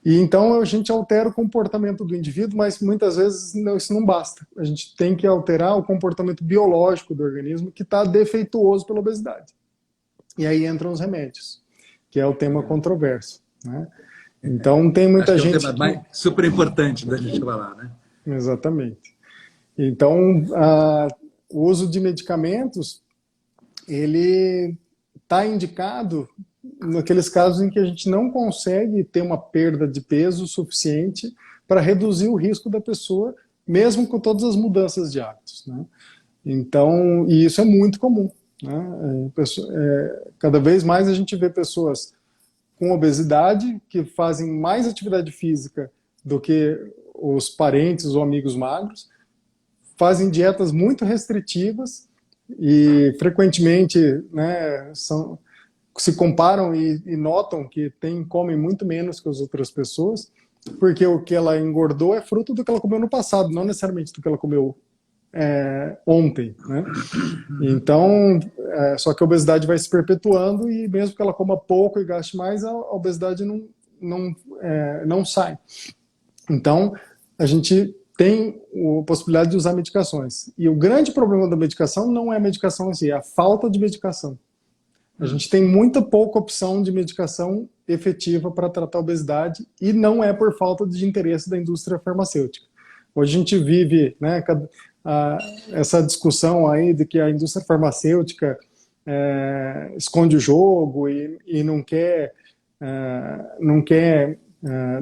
E então a gente altera o comportamento do indivíduo, mas muitas vezes isso não basta. A gente tem que alterar o comportamento biológico do organismo que está defeituoso pela obesidade. E aí entram os remédios, que é o tema controverso, né? Então tem muita gente... É um tema super importante da gente falar, né? Exatamente. Então, o uso de medicamentos, ele está indicado naqueles casos em que a gente não consegue ter uma perda de peso suficiente para reduzir o risco da pessoa, mesmo com todas as mudanças de hábitos, né? Então, e isso é muito comum, né? Cada vez mais a gente vê pessoas com obesidade que fazem mais atividade física do que os parentes ou amigos magros, fazem dietas muito restritivas e frequentemente, né, se comparam e notam que comem muito menos que as outras pessoas, porque o que ela engordou é fruto do que ela comeu no passado, não necessariamente do que ela comeu ontem, né? Então, só que a obesidade vai se perpetuando e mesmo que ela coma pouco e gaste mais, a obesidade não sai. Então, a gente tem a possibilidade de usar medicações. E o grande problema da medicação não é a medicação em si, é a falta de medicação. A gente tem muita pouca opção de medicação efetiva para tratar a obesidade e não é por falta de interesse da indústria farmacêutica. Hoje a gente vive, né, essa discussão aí de que a indústria farmacêutica esconde o jogo e não quer,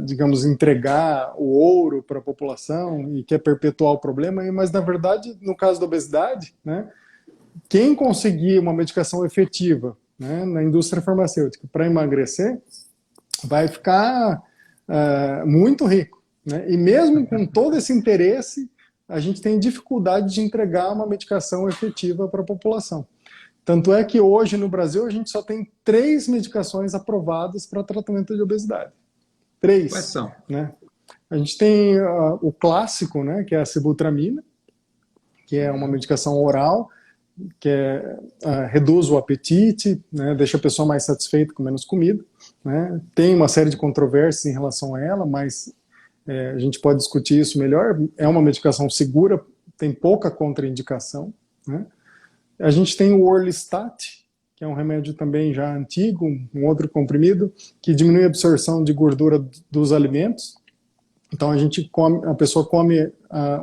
digamos, entregar o ouro para a população e quer perpetuar o problema, mas na verdade, no caso da obesidade, né, quem conseguir uma medicação efetiva, né, na indústria farmacêutica para emagrecer, vai ficar muito rico, né? E mesmo com todo esse interesse, a gente tem dificuldade de entregar uma medicação efetiva para a população. Tanto é que hoje no Brasil a gente só tem 3 medicações aprovadas para tratamento de obesidade. 3. Quais são? Né? A gente tem o clássico, né, que é a sibutramina, que é uma medicação oral, que reduz o apetite, né, deixa a pessoa mais satisfeita com menos comida, né? Tem uma série de controvérsias em relação a ela, mas a gente pode discutir isso melhor. É uma medicação segura, tem pouca contraindicação, né? A gente tem o Orlistat, que é um remédio também já antigo, um outro comprimido, que diminui a absorção de gordura dos alimentos. Então a pessoa come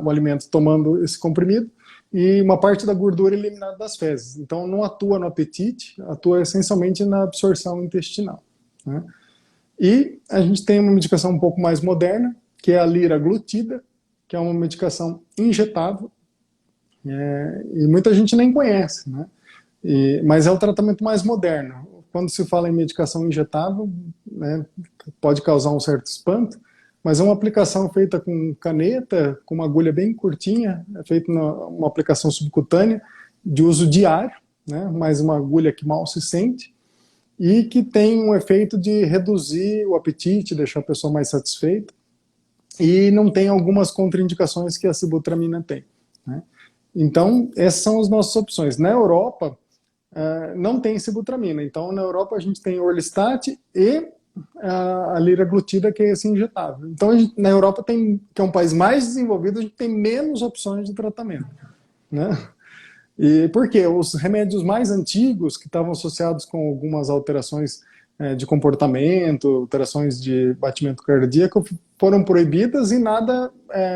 o alimento tomando esse comprimido e uma parte da gordura é eliminada das fezes. Então não atua no apetite, atua essencialmente na absorção intestinal, né? E a gente tem uma medicação um pouco mais moderna, que é a liraglutida, que é uma medicação injetável, e muita gente nem conhece, né? Mas é o tratamento mais moderno. Quando se fala em medicação injetável, né, pode causar um certo espanto, mas é uma aplicação feita com caneta, com uma agulha bem curtinha, é feita uma aplicação subcutânea de uso diário, né, mas uma agulha que mal se sente, e que tem um efeito de reduzir o apetite, deixar a pessoa mais satisfeita, e não tem algumas contraindicações que a sibutramina tem, né? Então, essas são as nossas opções. Na Europa, não tem sibutramina. Então, na Europa, a gente tem Orlistat e a liraglutida, que é esse injetável. Então, na Europa, que é um país mais desenvolvido, a gente tem menos opções de tratamento, né? E por quê? Os remédios mais antigos, que estavam associados com algumas alterações de comportamento, alterações de batimento cardíaco, foram proibidas e nada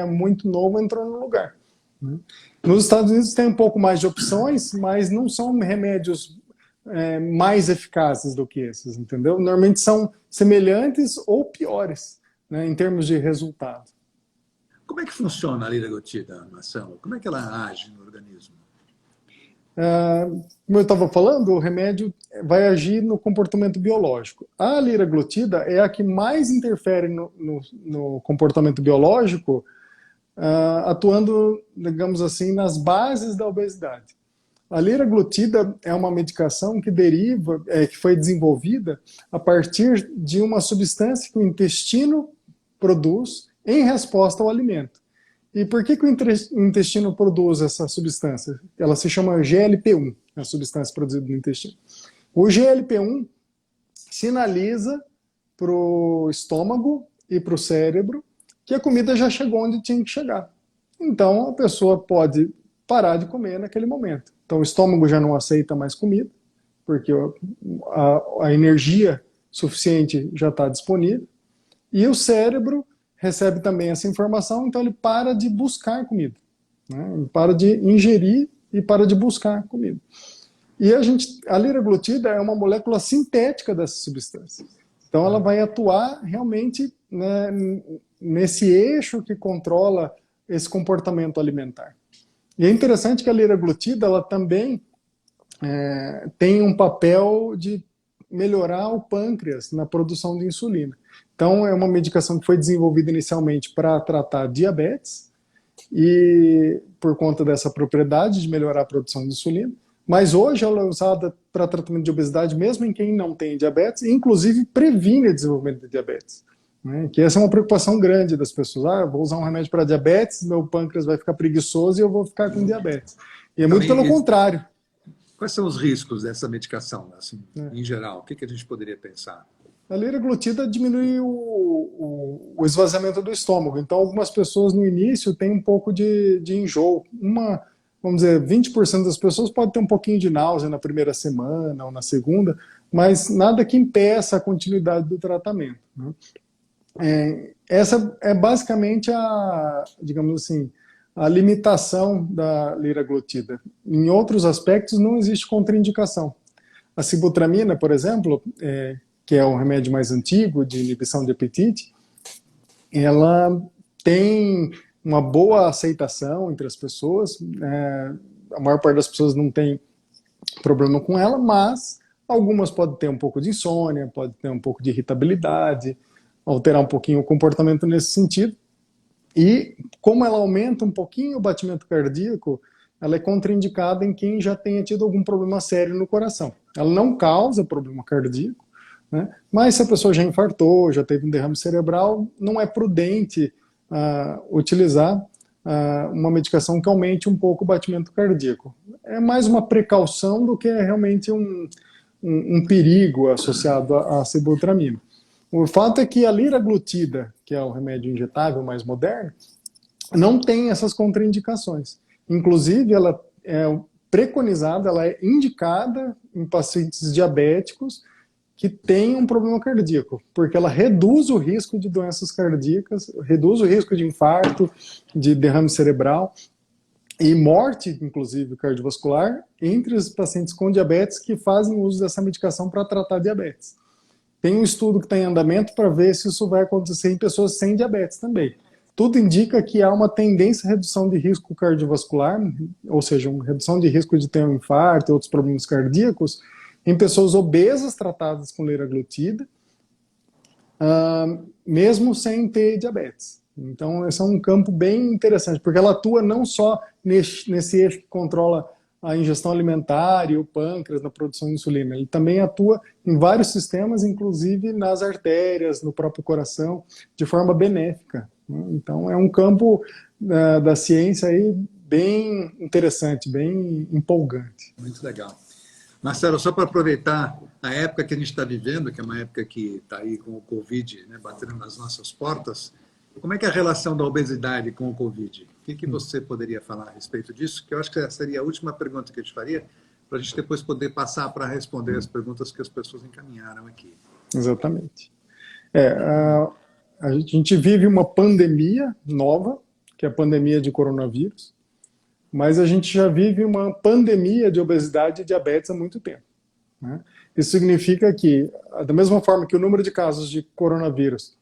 muito novo entrou no lugar, né? Nos Estados Unidos tem um pouco mais de opções, mas não são remédios mais eficazes do que esses, entendeu? Normalmente são semelhantes ou piores, né, em termos de resultado. Como é que funciona a liraglutida, Marcelo? Como é que ela age no organismo? Como eu estava falando, o remédio vai agir no comportamento biológico. A liraglutida é a que mais interfere no comportamento biológico, atuando, digamos assim, nas bases da obesidade. A liraglutida é uma medicação que que foi desenvolvida a partir de uma substância que o intestino produz em resposta ao alimento. E por que o intestino produz essa substância? Ela se chama GLP-1, a substância produzida no intestino. O GLP-1 sinaliza para o estômago e para o cérebro que a comida já chegou onde tinha que chegar. Então, a pessoa pode parar de comer naquele momento. Então, o estômago já não aceita mais comida, porque a energia suficiente já está disponível. E o cérebro recebe também essa informação, então ele para de buscar comida. né? Para de ingerir e para de buscar comida. E a liraglutida é uma molécula sintética dessa substância. Então ela vai atuar realmente, né, nesse eixo que controla esse comportamento alimentar. E é interessante que a liraglutida ela também tem um papel de melhorar o pâncreas na produção de insulina. Então é uma medicação que foi desenvolvida inicialmente para tratar diabetes, e por conta dessa propriedade de melhorar a produção de insulina, mas hoje ela é usada para tratamento de obesidade mesmo em quem não tem diabetes, e inclusive previne o desenvolvimento de diabetes, né? Que essa é uma preocupação grande das pessoas. Eu vou usar um remédio para diabetes, meu pâncreas vai ficar preguiçoso e eu vou ficar com diabetes. E é muito pelo contrário. Quais são os riscos dessa medicação, assim, em geral? O que a gente poderia pensar? A liraglutida diminui o esvaziamento do estômago. Então, algumas pessoas no início têm um pouco de enjoo. Vamos dizer, 20% das pessoas podem ter um pouquinho de náusea na primeira semana ou na segunda, mas nada que impeça a continuidade do tratamento, né? Essa é basicamente digamos assim, a limitação da liraglutida. Em outros aspectos, não existe contraindicação. A sibutramina, por exemplo, que é o remédio mais antigo de inibição de apetite, ela tem uma boa aceitação entre as pessoas. A maior parte das pessoas não tem problema com ela, mas algumas podem ter um pouco de insônia, pode ter um pouco de irritabilidade, alterar um pouquinho o comportamento nesse sentido. E como ela aumenta um pouquinho o batimento cardíaco, ela é contraindicada em quem já tenha tido algum problema sério no coração. Ela não causa problema cardíaco, né? Mas se a pessoa já infartou, já teve um derrame cerebral, não é prudente utilizar uma medicação que aumente um pouco o batimento cardíaco. É mais uma precaução do que realmente um perigo associado à sibutramina. O fato é que a liraglutida, que é o remédio injetável mais moderno, não tem essas contraindicações. Inclusive, ela é preconizada, ela é indicada em pacientes diabéticos que têm um problema cardíaco, porque ela reduz o risco de doenças cardíacas, reduz o risco de infarto, de derrame cerebral e morte, inclusive, cardiovascular, entre os pacientes com diabetes que fazem uso dessa medicação para tratar diabetes. Tem um estudo que está em andamento para ver se isso vai acontecer em pessoas sem diabetes também. Tudo indica que há uma tendência à redução de risco cardiovascular, ou seja, uma redução de risco de ter um infarto e outros problemas cardíacos, em pessoas obesas tratadas com liraglutida, mesmo sem ter diabetes. Então, esse é um campo bem interessante, porque ela atua não só nesse eixo que controla a ingestão alimentar e o pâncreas na produção de insulina. Ele também atua em vários sistemas, inclusive nas artérias, no próprio coração, de forma benéfica. Então, é um campo da ciência aí bem interessante, bem empolgante. Muito legal. Marcelo, só para aproveitar a época que a gente está vivendo, que é uma época que está aí com o Covid, né, batendo nas nossas portas, como é que é a relação da obesidade com o Covid? O que você poderia falar a respeito disso? Que eu acho que seria a última pergunta que eu te faria, para a gente depois poder passar para responder as perguntas que as pessoas encaminharam aqui. Exatamente. A gente vive uma pandemia nova, que é a pandemia de coronavírus, mas a gente já vive uma pandemia de obesidade e diabetes há muito tempo, né? Isso significa que, da mesma forma que o número de casos de coronavírus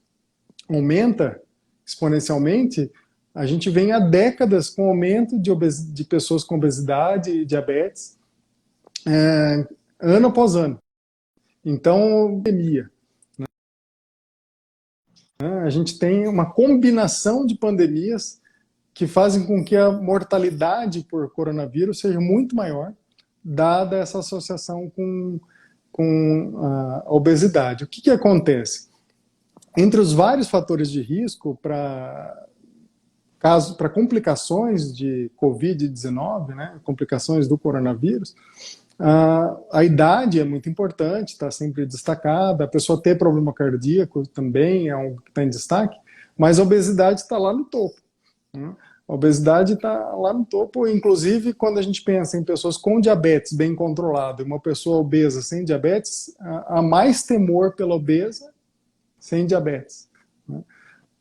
aumenta exponencialmente, a gente vem há décadas com aumento de pessoas com obesidade e diabetes, ano após ano. Então, pandemia, né? A gente tem uma combinação de pandemias que fazem com que a mortalidade por coronavírus seja muito maior, dada essa associação com a obesidade. O que acontece? Entre os vários fatores de risco para complicações de Covid-19, né, complicações do coronavírus, a idade é muito importante, está sempre destacada, a pessoa ter problema cardíaco também é um que está em destaque, mas a obesidade está lá no topo, né? A obesidade está lá no topo, inclusive quando a gente pensa em pessoas com diabetes bem controlado e uma pessoa obesa sem diabetes, há mais temor pela obesa sem diabetes, né?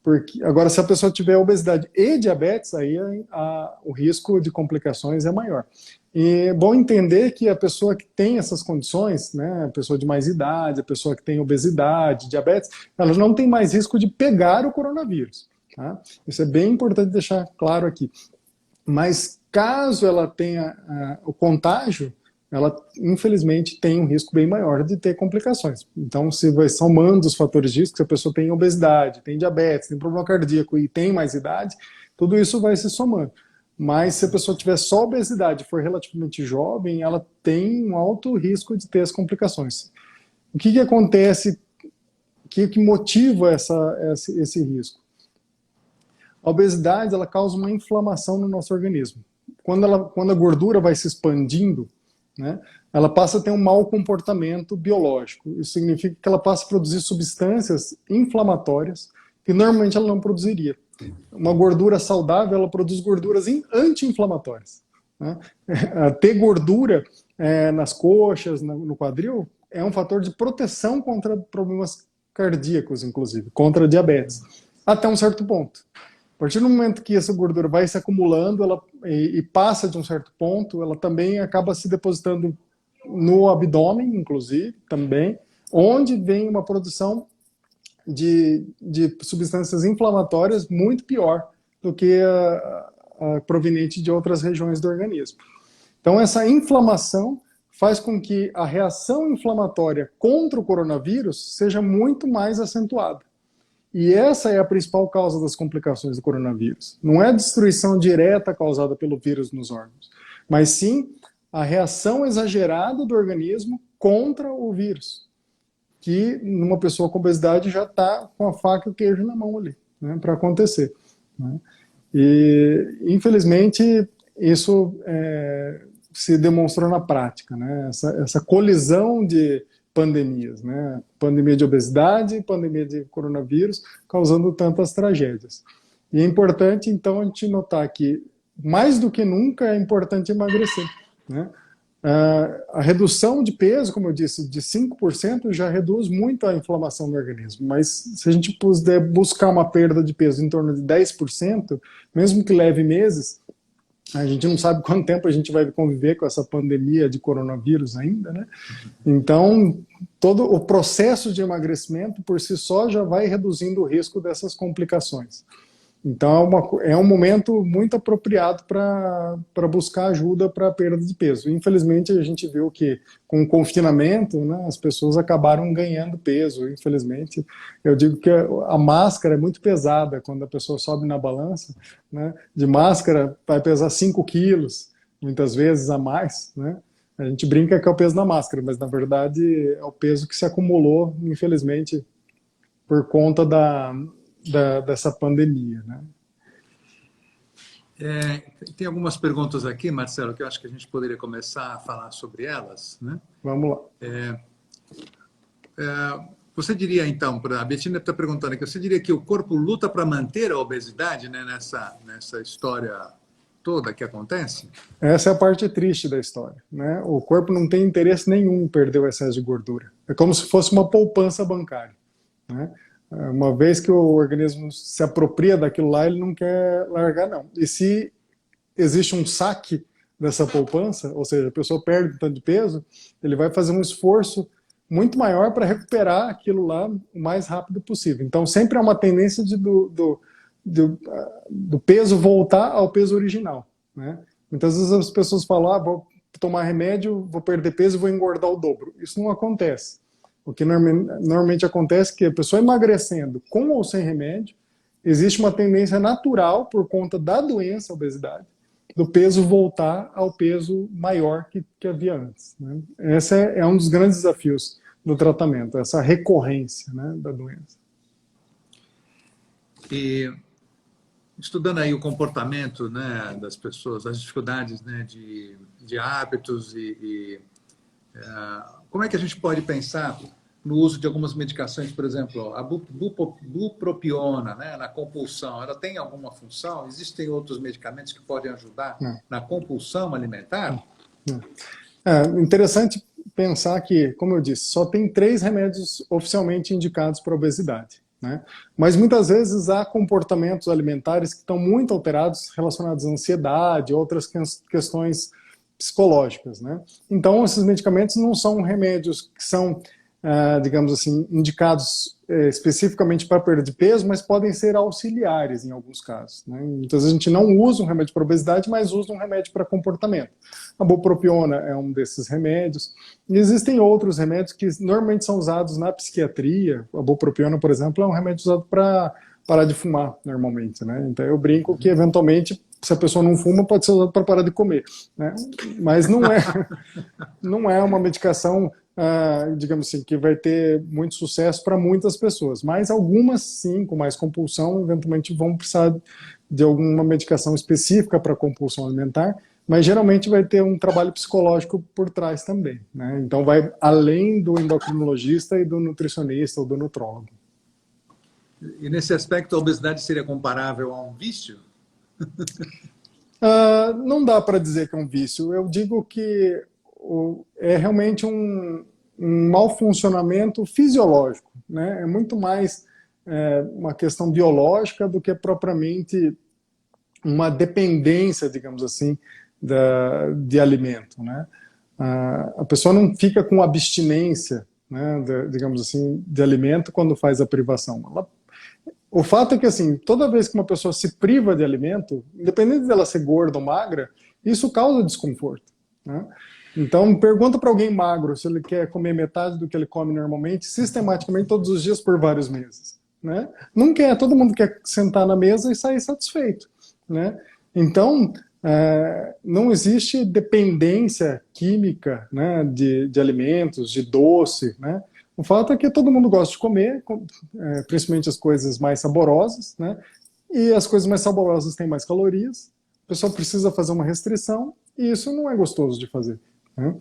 Porque, agora, se a pessoa tiver obesidade e diabetes, aí o risco de complicações é maior. E é bom entender que a pessoa que tem essas condições, né, a pessoa de mais idade, a pessoa que tem obesidade, diabetes, elas não têm mais risco de pegar o coronavírus. Tá? Isso é bem importante deixar claro aqui. Mas caso ela tenha o contágio, ela infelizmente tem um risco bem maior de ter complicações. Então, se vai somando os fatores de risco, se a pessoa tem obesidade, tem diabetes, tem problema cardíaco e tem mais idade, tudo isso vai se somando. Mas se a pessoa tiver só obesidade e for relativamente jovem, ela tem um alto risco de ter as complicações. O que acontece, o que motiva esse risco? A obesidade, ela causa uma inflamação no nosso organismo. Quando a gordura vai se expandindo, né, ela passa a ter um mau comportamento biológico. Isso significa que ela passa a produzir substâncias inflamatórias que normalmente ela não produziria. Uma gordura saudável, ela produz gorduras anti-inflamatórias. Né? Ter gordura nas coxas, no quadril, é um fator de proteção contra problemas cardíacos, inclusive, contra diabetes, até um certo ponto. A partir do momento que essa gordura vai se acumulando e passa de um certo ponto, ela também acaba se depositando no abdômen, inclusive, também, onde vem uma produção de substâncias inflamatórias muito pior do que a proveniente de outras regiões do organismo. Então, essa inflamação faz com que a reação inflamatória contra o coronavírus seja muito mais acentuada. E essa é a principal causa das complicações do coronavírus. Não é a destruição direta causada pelo vírus nos órgãos, mas sim a reação exagerada do organismo contra o vírus, que numa pessoa com obesidade já está com a faca e o queijo na mão ali, né, para acontecer. Né? E, infelizmente, isso se demonstrou na prática, né? Essa colisão de pandemias, né? Pandemia de obesidade e pandemia de coronavírus, causando tantas tragédias. E é importante, então, a gente notar que, mais do que nunca, é importante emagrecer, né? A redução de peso, como eu disse, de 5% já reduz muito a inflamação no organismo, mas se a gente puder buscar uma perda de peso em torno de 10%, mesmo que leve meses, a gente não sabe quanto tempo a gente vai conviver com essa pandemia de coronavírus ainda, né? Então, todo o processo de emagrecimento por si só já vai reduzindo o risco dessas complicações. Então, é um momento muito apropriado para buscar ajuda para a perda de peso. Infelizmente, a gente viu que com o confinamento, né, as pessoas acabaram ganhando peso. Infelizmente, eu digo que a máscara é muito pesada. Quando a pessoa sobe na balança, né, de máscara vai pesar 5 quilos, muitas vezes a mais. Né? A gente brinca que é o peso da máscara, mas na verdade é o peso que se acumulou, infelizmente, por conta dessa pandemia, né? Tem algumas perguntas aqui, Marcelo, que eu acho que a gente poderia começar a falar sobre elas, né? Vamos lá. Você diria, então, a Betina está perguntando aqui, você diria que o corpo luta para manter a obesidade, né, nessa história toda que acontece? Essa é a parte triste da história, né? O corpo não tem interesse nenhum em perder o excesso de gordura. É como se fosse uma poupança bancária, né? Uma vez que o organismo se apropria daquilo lá, ele não quer largar, não. E se existe um saque dessa poupança, ou seja, a pessoa perde tanto de peso, ele vai fazer um esforço muito maior para recuperar aquilo lá o mais rápido possível. Então, sempre há uma tendência do peso voltar ao peso original, né? Muitas vezes as pessoas falam, vou tomar remédio, vou perder peso e vou engordar o dobro. Isso não acontece. O que normalmente acontece é que a pessoa emagrecendo com ou sem remédio, existe uma tendência natural, por conta da doença, a obesidade, do peso voltar ao peso maior que havia antes, né? Esse é um dos grandes desafios do tratamento, essa recorrência, né, da doença. E estudando aí o comportamento, né, das pessoas, as dificuldades, né, de hábitos como é que a gente pode pensar no uso de algumas medicações, por exemplo, a bupropiona, né, na compulsão, ela tem alguma função? Existem outros medicamentos que podem ajudar na compulsão alimentar? É interessante pensar que, como eu disse, só tem 3 remédios oficialmente indicados para obesidade. né? Mas muitas vezes há comportamentos alimentares que estão muito alterados relacionados à ansiedade, outras questões psicológicas, né? Então, esses medicamentos não são remédios que são, digamos assim, indicados especificamente para perda de peso, mas podem ser auxiliares em alguns casos, né? Muitas vezes a gente não usa um remédio para obesidade, mas usa um remédio para comportamento. A bupropiona é um desses remédios. E existem outros remédios que normalmente são usados na psiquiatria. A bupropiona, por exemplo, é um remédio usado para parar de fumar, normalmente, né? Então eu brinco que, eventualmente, se a pessoa não fuma, pode ser usado para parar de comer, né? Mas não é uma medicação, digamos assim, que vai ter muito sucesso para muitas pessoas. Mas algumas, sim, com mais compulsão, eventualmente vão precisar de alguma medicação específica para compulsão alimentar, mas geralmente vai ter um trabalho psicológico por trás também, né? Então vai além do endocrinologista e do nutricionista ou do nutrólogo. E nesse aspecto, a obesidade seria comparável a um vício? Não dá para dizer que é um vício. Eu digo que é realmente um mau funcionamento fisiológico, né? É muito mais uma questão biológica do que propriamente uma dependência, digamos assim, de alimento, né? A pessoa não fica com abstinência, né, digamos assim, de alimento quando faz a privação. O fato é que, assim, toda vez que uma pessoa se priva de alimento, independente dela ser gorda ou magra, isso causa desconforto, né? Então, pergunta para alguém magro se ele quer comer metade do que ele come normalmente, sistematicamente, todos os dias, por vários meses, né? Não quer, todo mundo quer sentar na mesa e sair satisfeito, né? Então, não existe dependência química, né, de alimentos, de doce, né? O fato é que todo mundo gosta de comer, principalmente as coisas mais saborosas, né? E as coisas mais saborosas têm mais calorias, a pessoa precisa fazer uma restrição, e isso não é gostoso de fazer, né?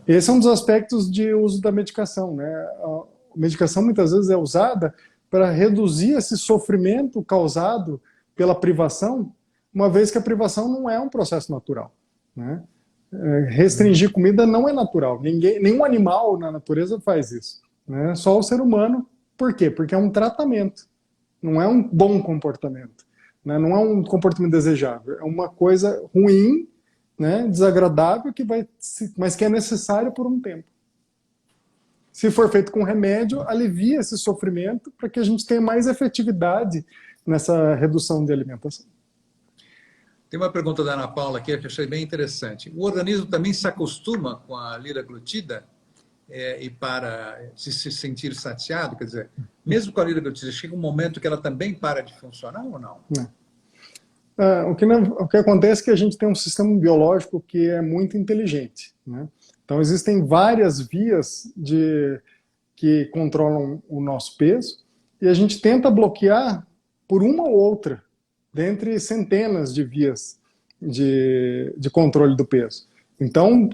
Esse é um dos aspectos de uso da medicação, né? A medicação muitas vezes é usada para reduzir esse sofrimento causado pela privação, uma vez que a privação não é um processo natural, né? Restringir comida não é natural. Nenhum animal na natureza faz isso, né? Só o ser humano. Por quê? Porque é um tratamento, não é um bom comportamento, né? Não é um comportamento desejável, é uma coisa ruim, né? Desagradável, mas que é necessário por um tempo. Se for feito com remédio, alivia esse sofrimento para que a gente tenha mais efetividade nessa redução de alimentação. Tem uma pergunta da Ana Paula aqui que eu achei bem interessante. O organismo também se acostuma com a liraglutida e para se sentir saciado? Quer dizer, mesmo com a liraglutida, chega um momento que ela também para de funcionar ou não? O que acontece é que a gente tem um sistema biológico que é muito inteligente, né? Então, existem várias vias que controlam o nosso peso e a gente tenta bloquear por uma ou outra, dentre centenas de vias de controle do peso. Então,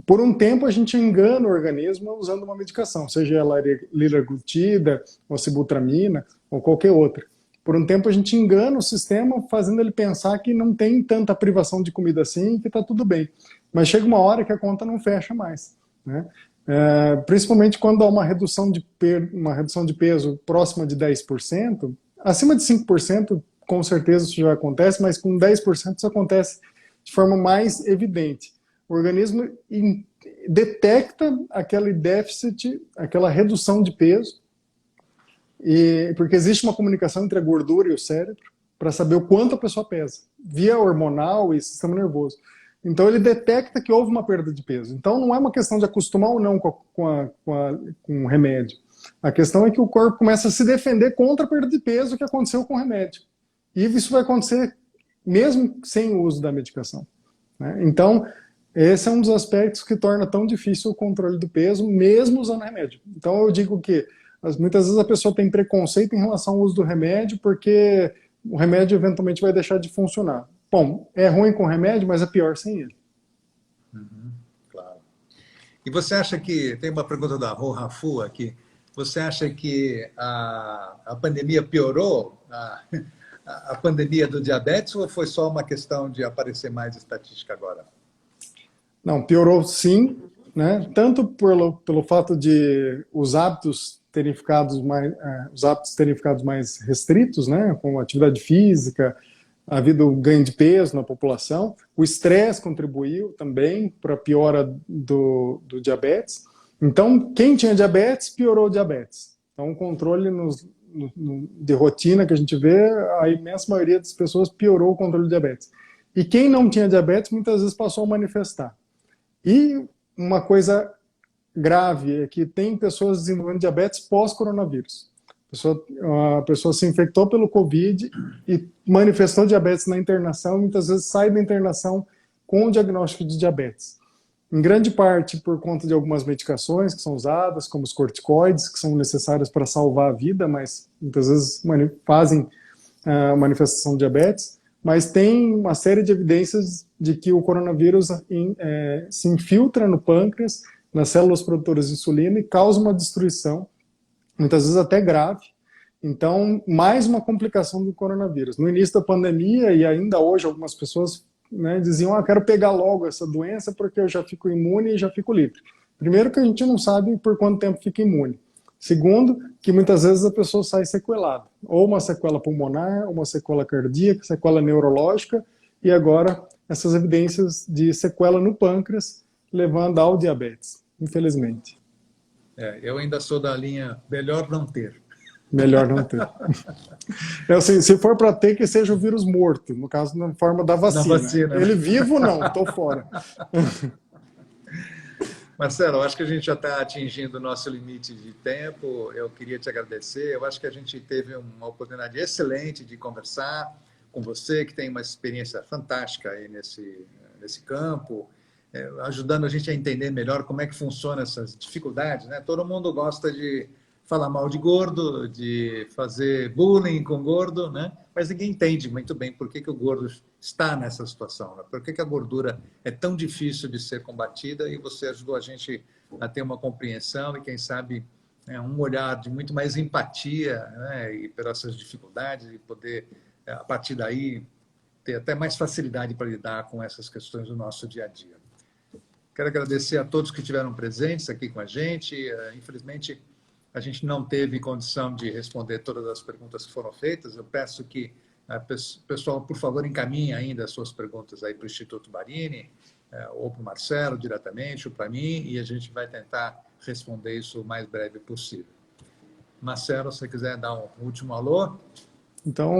por um tempo, a gente engana o organismo usando uma medicação, seja ela liraglutida, ou sibutramina, ou qualquer outra. Por um tempo, a gente engana o sistema, fazendo ele pensar que não tem tanta privação de comida assim, que está tudo bem. Mas chega uma hora que a conta não fecha mais, né? Principalmente quando há uma redução de peso próxima de 10%, acima de 5%, com certeza isso já acontece, mas com 10% isso acontece de forma mais evidente. O organismo detecta aquele déficit, aquela redução de peso, porque existe uma comunicação entre a gordura e o cérebro para saber o quanto a pessoa pesa, via hormonal e sistema nervoso. Então ele detecta que houve uma perda de peso. Então não é uma questão de acostumar ou não com o remédio. A questão é que o corpo começa a se defender contra a perda de peso que aconteceu com o remédio. E isso vai acontecer mesmo sem o uso da medicação, né? Então, esse é um dos aspectos que torna tão difícil o controle do peso, mesmo usando remédio. Então eu digo que muitas vezes a pessoa tem preconceito em relação ao uso do remédio porque o remédio eventualmente vai deixar de funcionar. Bom, é ruim com remédio, mas é pior sem ele. Claro. E você acha que, tem uma pergunta da Rô Rafu aqui, você acha que a pandemia piorou a pandemia do diabetes ou foi só uma questão de aparecer mais estatística agora? Não, piorou sim, né? Tanto pelo fato de os hábitos terem ficado mais, os hábitos terem ficado mais restritos, né, com atividade física, ha havido ganho de peso na população. O estresse contribuiu também para a piora do diabetes. Então, quem tinha diabetes, piorou o diabetes. Então, o controle de rotina que a gente vê, a imensa maioria das pessoas piorou o controle de diabetes. E quem não tinha diabetes, muitas vezes passou a manifestar. E uma coisa grave é que tem pessoas desenvolvendo diabetes pós-coronavírus. A pessoa se infectou pelo Covid e manifestou diabetes na internação, muitas vezes sai da internação com o diagnóstico de diabetes. Em grande parte por conta de algumas medicações que são usadas, como os corticoides, que são necessárias para salvar a vida, mas muitas vezes fazem a manifestação de diabetes. Mas tem uma série de evidências de que o coronavírus se infiltra no pâncreas, nas células produtoras de insulina e causa uma destruição, muitas vezes até grave. Então, mais uma complicação do coronavírus. No início da pandemia, e ainda hoje, algumas pessoas, né, diziam, quero pegar logo essa doença porque eu já fico imune e já fico livre. Primeiro que a gente não sabe por quanto tempo fica imune. Segundo, que muitas vezes a pessoa sai sequelada. Ou uma sequela pulmonar, uma sequela cardíaca, sequela neurológica, e agora essas evidências de sequela no pâncreas, levando ao diabetes, infelizmente. Eu ainda sou da linha melhor não ter. Melhor não ter. Assim, se for para ter, que seja o vírus morto, no caso, na forma da vacina. Ele vivo, não, estou fora. Marcelo, eu acho que a gente já está atingindo o nosso limite de tempo. Eu queria te agradecer. Eu acho que a gente teve uma oportunidade excelente de conversar com você, que tem uma experiência fantástica aí nesse campo, ajudando a gente a entender melhor como é que funcionam essas dificuldades, né? Todo mundo gosta de falar mal de gordo, de fazer bullying com gordo, né? Mas ninguém entende muito bem por que o gordo está nessa situação, né? Por que a gordura é tão difícil de ser combatida, e você ajudou a gente a ter uma compreensão e, quem sabe, um olhar de muito mais empatia, né? E pelas essas dificuldades, e poder, a partir daí, ter até mais facilidade para lidar com essas questões do nosso dia a dia. Quero agradecer a todos que estiveram presentes aqui com a gente. Infelizmente, a gente não teve condição de responder todas as perguntas que foram feitas. Eu peço que o pessoal, por favor, encaminhe ainda as suas perguntas aí para o Instituto Barini, ou para o Marcelo diretamente, ou para mim, e a gente vai tentar responder isso o mais breve possível. Marcelo, se você quiser dar um último alô. Então,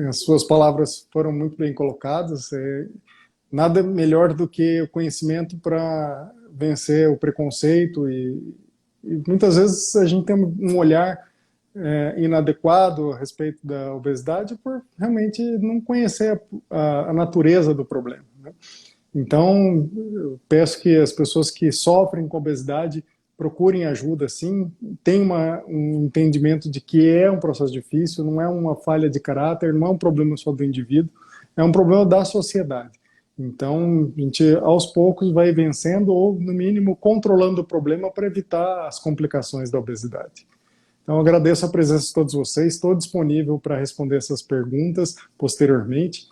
as suas palavras foram muito bem colocadas. Nada melhor do que o conhecimento para vencer o preconceito e muitas vezes a gente tem um olhar inadequado a respeito da obesidade por realmente não conhecer a natureza do problema, né? Então, eu peço que as pessoas que sofrem com obesidade procurem ajuda, sim, tenham um entendimento de que é um processo difícil, não é uma falha de caráter, não é um problema só do indivíduo, é um problema da sociedade. Então, a gente, aos poucos, vai vencendo ou, no mínimo, controlando o problema para evitar as complicações da obesidade. Então, agradeço a presença de todos vocês, estou disponível para responder essas perguntas posteriormente.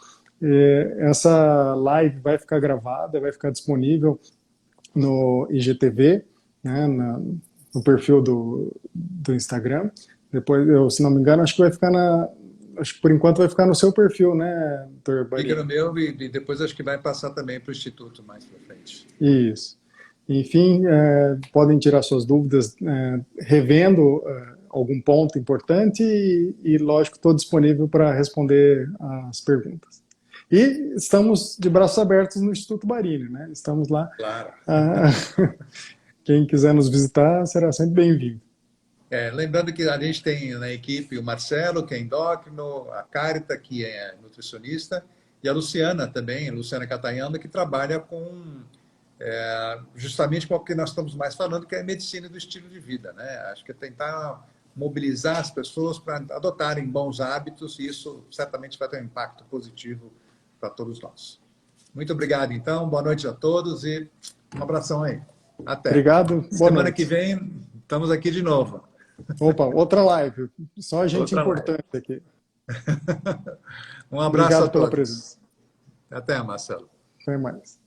Essa live vai ficar gravada, vai ficar disponível no IGTV, né, no perfil do Instagram. Depois, se não me engano, acho que vai ficar acho que por enquanto vai ficar no seu perfil, né, Dr. Barini? Fica no meu, e depois acho que vai passar também para o Instituto mais para frente. Isso. Enfim, podem tirar suas dúvidas revendo algum ponto importante e lógico, estou disponível para responder as perguntas. E estamos de braços abertos no Instituto Barini, né? Estamos lá. Claro. Quem quiser nos visitar será sempre bem-vindo. Lembrando que a gente tem na equipe o Marcelo, que é endócrino, a Carita, que é nutricionista, e a Luciana também, a Luciana Catayama, que trabalha com justamente com o que nós estamos mais falando, que é a medicina do estilo de vida, né? Acho que é tentar mobilizar as pessoas para adotarem bons hábitos, e isso certamente vai ter um impacto positivo para todos nós. Muito obrigado, então. Boa noite a todos e um abração aí. Até. Obrigado. Boa Semana noite. que vem estamos aqui de novo. Opa, outra live. Só gente Outra importante aqui. Um abraço Obrigado a todos. pela presença. Até, Marcelo. Até mais.